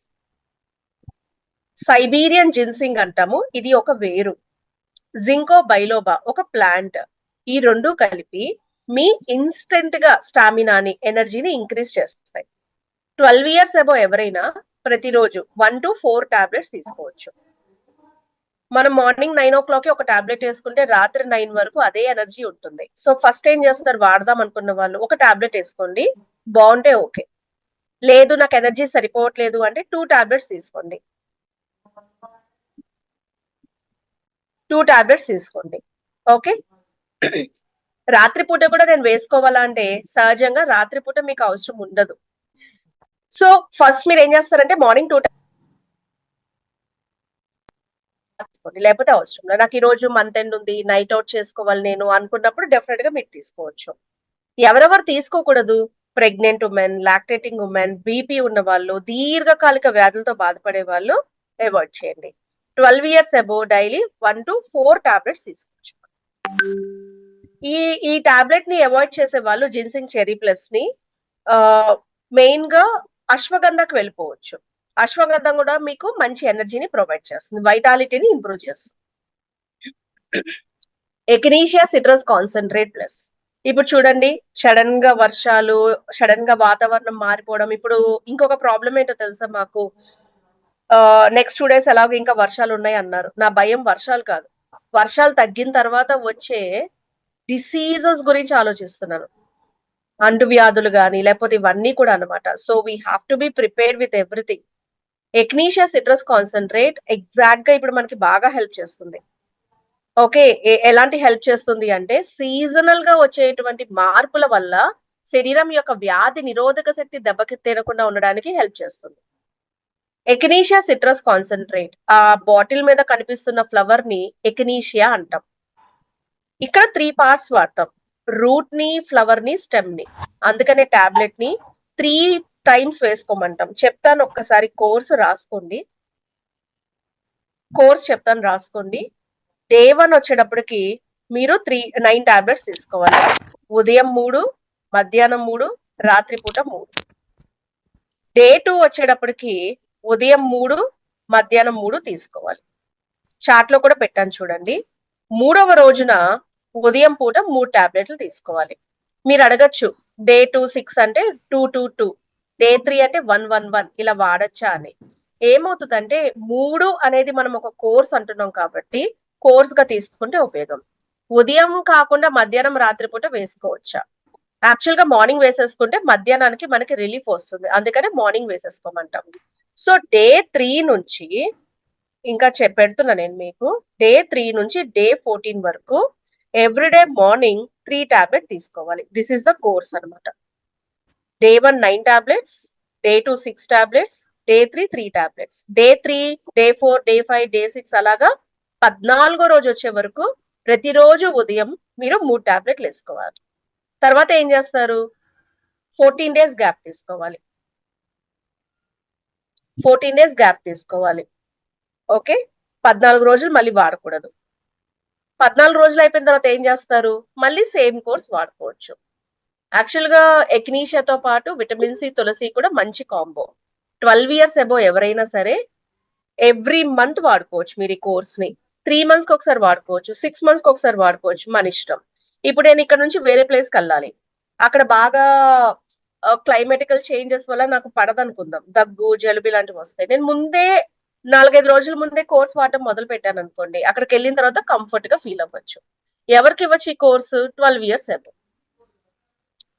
Siberian ginseng అంటాము, ఇది ఒక వేరు. జింకో బైలోబా ఒక ప్లాంట్. ఈ రెండు కలిపి మీ ఇన్స్టెంట్ గా స్టామినాని, ఎనర్జీని ఇంక్రీజ్ చేస్తాయి. 12 years అబో ఎవరైనా ప్రతిరోజు 1 to 4 టాబ్లెట్స్ తీసుకోవచ్చు. మనం మార్నింగ్ 9 o'clock ఒక టాబ్లెట్ వేసుకుంటే రాత్రి 9 వరకు అదే ఎనర్జీ ఉంటుంది. సో ఫస్ట్ ఏం చేస్తారు, వాడదాం అనుకున్న వాళ్ళు ఒక టాబ్లెట్ వేసుకోండి, బాగుంటే ఓకే, లేదు నాకు ఎనర్జీ సరిపోవట్లేదు అంటే 2 టాబ్లెట్స్ తీసుకోండి. 2 టాబ్లెట్స్ తీసుకోండి. ఓకే, రాత్రిపూట కూడా నేను వేసుకోవాలా అంటే సహజంగా రాత్రిపూట మీకు అవసరం ఉండదు. సో ఫస్ట్ మీరు ఏం చేస్తారంటే మార్నింగ్ 2 తీసుకోండి, లేకపోతే అవసరం లేదు. నాకు ఈ రోజు మంత్ ఎండ్ ఉంది, నైట్ అవుట్ చేసుకోవాలి నేను అనుకున్నప్పుడు డెఫినెట్ గా మీరు తీసుకోవచ్చు. ఎవరెవరు తీసుకోకూడదు, pregnant women, lactating women, BP ఉన్న వాళ్ళు, దీర్ఘకాలిక వ్యాధులతో బాధపడే వాళ్ళు అవాయిడ్ చేయండి. 12 years above daily 1 to 4 tablets తీసుకోవచ్చు. ఈ టాబ్లెట్ ని అవాయిడ్ చేసే వాళ్ళు జిన్సింగ్ చెరీ ప్లస్ ని మెయిన్ గా అశ్వగంధకు వెళ్ళిపోవచ్చు. అశ్వగంధం కూడా మీకు మంచి ఎనర్జీని ప్రొవైడ్ చేస్తుంది, వైటాలిటీని ఇంప్రూవ్ చేస్తుంది. ఎకినీషియా సిట్రస్ కాన్సన్ట్రేట్ ప్లస్. ఇప్పుడు చూడండి, సడన్ గా వర్షాలు, సడన్ గా వాతావరణం మారిపోవడం. ఇప్పుడు ఇంకొక ప్రాబ్లం ఏంటో తెలుసా మాకు, నెక్స్ట్ 2 days ఎలాగో ఇంకా వర్షాలు ఉన్నాయి అన్నారు. నా భయం వర్షాలు కాదు, వర్షాలు తగ్గిన తర్వాత వచ్చే డిసీజెస్ గురించి ఆలోచిస్తున్నాను. అంటువ్యాధులు కానీ లేకపోతే ఇవన్నీ కూడా అనమాట. So we have to be prepared with everything. Echinacea citrus concentrate exact గా ఇప్పుడు మనకి బాగా హెల్ప్ చేస్తుంది. ఓకే, ఎలాంటి హెల్ప్ చేస్తుంది అంటే సీజనల్ గా వచ్చేటువంటి మార్పుల వల్ల శరీరం యొక్క వ్యాధి నిరోధక శక్తి దెబ్బకి తినకుండా ఉండడానికి హెల్ప్ చేస్తుంది. ఎకినీషియా సిట్రస్ కాన్సన్ట్రేట్, ఆ బాటిల్ మీద కనిపిస్తున్న ఫ్లవర్ ని ఎకినీషియా అంటాం. ఇక్కడ 3 parts వాడతాం, రూట్ ని, ఫ్లవర్ ని, స్టెమ్ ని. అందుకనే టాబ్లెట్ ని 3 times వేసుకోమంటాం. చెప్తాను, ఒక్కసారి కోర్సు రాసుకోండి. కోర్స్ చెప్తాను, రాసుకోండి. డే 1 వచ్చేటప్పటికి మీరు 9 టాబ్లెట్స్ తీసుకోవాలి. ఉదయం 3, మధ్యాహ్నం 3, రాత్రిపూట 3. డే 2 వచ్చేటప్పటికి ఉదయం 3, మధ్యాహ్నం 3 తీసుకోవాలి. చార్ట్ లో కూడా పెట్టాను చూడండి. 3వ రోజున ఉదయం పూట 3 టాబ్లెట్లు తీసుకోవాలి. మీరు అడగచ్చు డే 2 6 అంటే 2 2 2, డే 3 అంటే 1 1 1 ఇలా వాడచ్చా అని. ఏమవుతుందంటే 3 అనేది మనం ఒక కోర్స్ అంటున్నాం కాబట్టి కోర్స్ గా తీసుకుంటే ఉపయోగం. ఉదయం కాకుండా మధ్యాహ్నం, రాత్రిపూట వేసుకోవచ్చా? యాక్చువల్ గా మార్నింగ్ వేసేసుకుంటే మధ్యాహ్నానికి మనకి రిలీఫ్ వస్తుంది, అందుకని మార్నింగ్ వేసేసుకోమంటాం. సో డే 3 నుంచి ఇంకా పెడుతున్నా నేను మీకు, డే 3 నుంచి డే 14 వరకు ఎవ్రీడే మార్నింగ్ 3 టాబ్లెట్ తీసుకోవాలి. దిస్ ఇస్ ద కోర్స్ అనమాట. Day 1 9 tablets, day 2 6 tablets, day 3 3 tablets, day 3, day 4, day 5, day 6 అలాగా 14వ రోజు వచ్చే వరకు ప్రతిరోజు ఉదయం మీరు 3 టాబ్లెట్లు వేసుకోవాలి. తర్వాత ఏం చేస్తారు, 14 days గ్యాప్ తీసుకోవాలి. 14 days గ్యాప్ తీసుకోవాలి. ఓకే, 14 రోజులు మళ్ళీ వాడకూడదు. 14 రోజులు అయిపోయిన తర్వాత ఏం చేస్తారు, మళ్ళీ సేమ్ కోర్స్ వాడుకోవచ్చు. యాక్చువల్ గా ఎకినీషియాతో పాటు విటమిన్ సి, తులసి కూడా మంచి కాంబో. 12 years అబో ఎవరైనా సరే ఎవ్రీ మంత్ వాడుకోవచ్చు మీరు ఈ కోర్స్ ని. 3 months కి ఒకసారి వాడుకోవచ్చు, 6 months కి ఒకసారి వాడుకోవచ్చు, మన ఇష్టం. ఇప్పుడు నేను ఇక్కడ నుంచి వేరే ప్లేస్కి వెళ్ళాలి, అక్కడ బాగా క్లైమేటికల్ చేంజెస్ వల్ల నాకు పడదనుకుందాం, దగ్గు, జలుబు ఇలాంటివి వస్తాయి. నేను ముందే 4-5 రోజుల ముందే కోర్స్ వాడటం మొదలు పెట్టాను అనుకోండి, అక్కడికి వెళ్ళిన తర్వాత కంఫర్ట్ గా ఫీల్ అవ్వచ్చు. ఎవరికి ఇవ్వచ్చు ఈ course, 12 years above.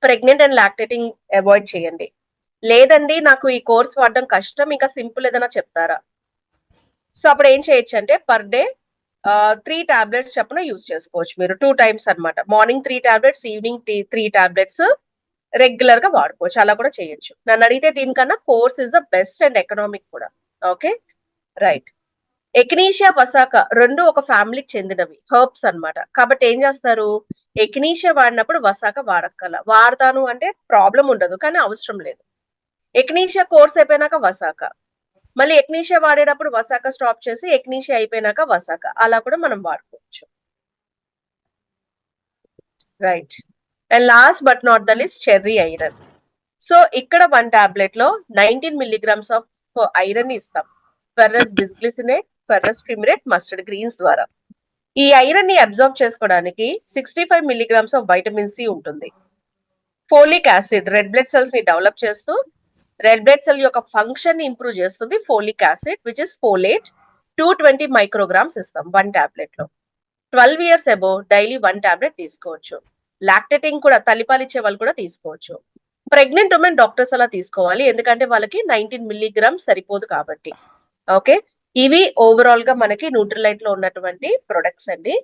Pregnant and lactating avoid చేయండి. లేదండి నాకు ఈ కోర్స్ వాడడం కష్టం, ఇంకా సింపుల్ ఏదైనా చెప్తారా? సో అప్పుడు ఏం చేయొచ్చు అంటే పర్ డే 3 టాబ్లెట్స్ చొప్పున యూజ్ చేసుకోవచ్చు మీరు, 2 times అనమాట. Morning 3 tablets, evening 3 tablets regular గా వాడుకోవచ్చు. అలా కూడా చేయొచ్చు. నన్ను అడిగితే దీనికన్నా course is the best and economic కూడా. Okay right. ఎకినీషియా, వసాక రెండు ఒక ఫ్యామిలీకి చెందినవి, హర్బ్స్ అన్నమాట. కాబట్టి ఏం చేస్తారు, ఎకినీషియా వాడినప్పుడు వసాక వాడక్కల. వాడతాను అంటే ప్రాబ్లం ఉండదు, కానీ అవసరం లేదు. ఎకినీషియా కోర్స్ అయిపోయినాక వసాక, మళ్ళీ ఎకినీషియా వాడేటప్పుడు వసాక స్టాప్ చేసి ఎకినీషియా అయిపోయినాక వసాక, అలా కూడా మనం వాడుకోవచ్చు. Right. And last but not the list, cherry iron. So ఇక్కడ 1 టాబ్లెట్ లో 19 milligrams ఆఫ్ ఐరన్ ఇస్తాం. ఫెర్రస్ బిస్గ్లిసినేట్, ఫెర్రస్ ఫిమ్రేట్, మస్టర్డ్ గ్రీన్స్ ద్వారా. ఈ ఐరన్ ని అబ్జార్బ్ చేసుకోవడానికి 65 milligrams ఆఫ్ వైటమిన్ సి ఉంటుంది. Folic acid red blood cells ని డెవలప్ చేస్తూ రెడ్ బ్లడ్ సెల్ యొక్క ఫంక్షన్ ఇంప్రూవ్ చేస్తుంది folic acid which is folate 220 micrograms ఇస్తాం 1 టాబ్లెట్ లో. 12 ఇయర్స్ అబో డైలీ 1 టాబ్లెట్ తీసుకోవచ్చు. లాక్టేటింగ్ కూడా తల్లిపాలిచ్చే వాళ్ళు కూడా తీసుకోవచ్చు. ప్రెగ్నెంట్ ఉమెన్ డాక్టర్స్ అలా తీసుకోవాలి ఎందుకంటే వాళ్ళకి 19 మిల్లీగ్రామ్స్ సరిపోదు కాబట్టి. ఓకే, ఇవి ఓవరాల్ గా మనకి న్యూట్రిలైట్ లో ఉన్నటువంటి ప్రొడక్ట్స్ అండి.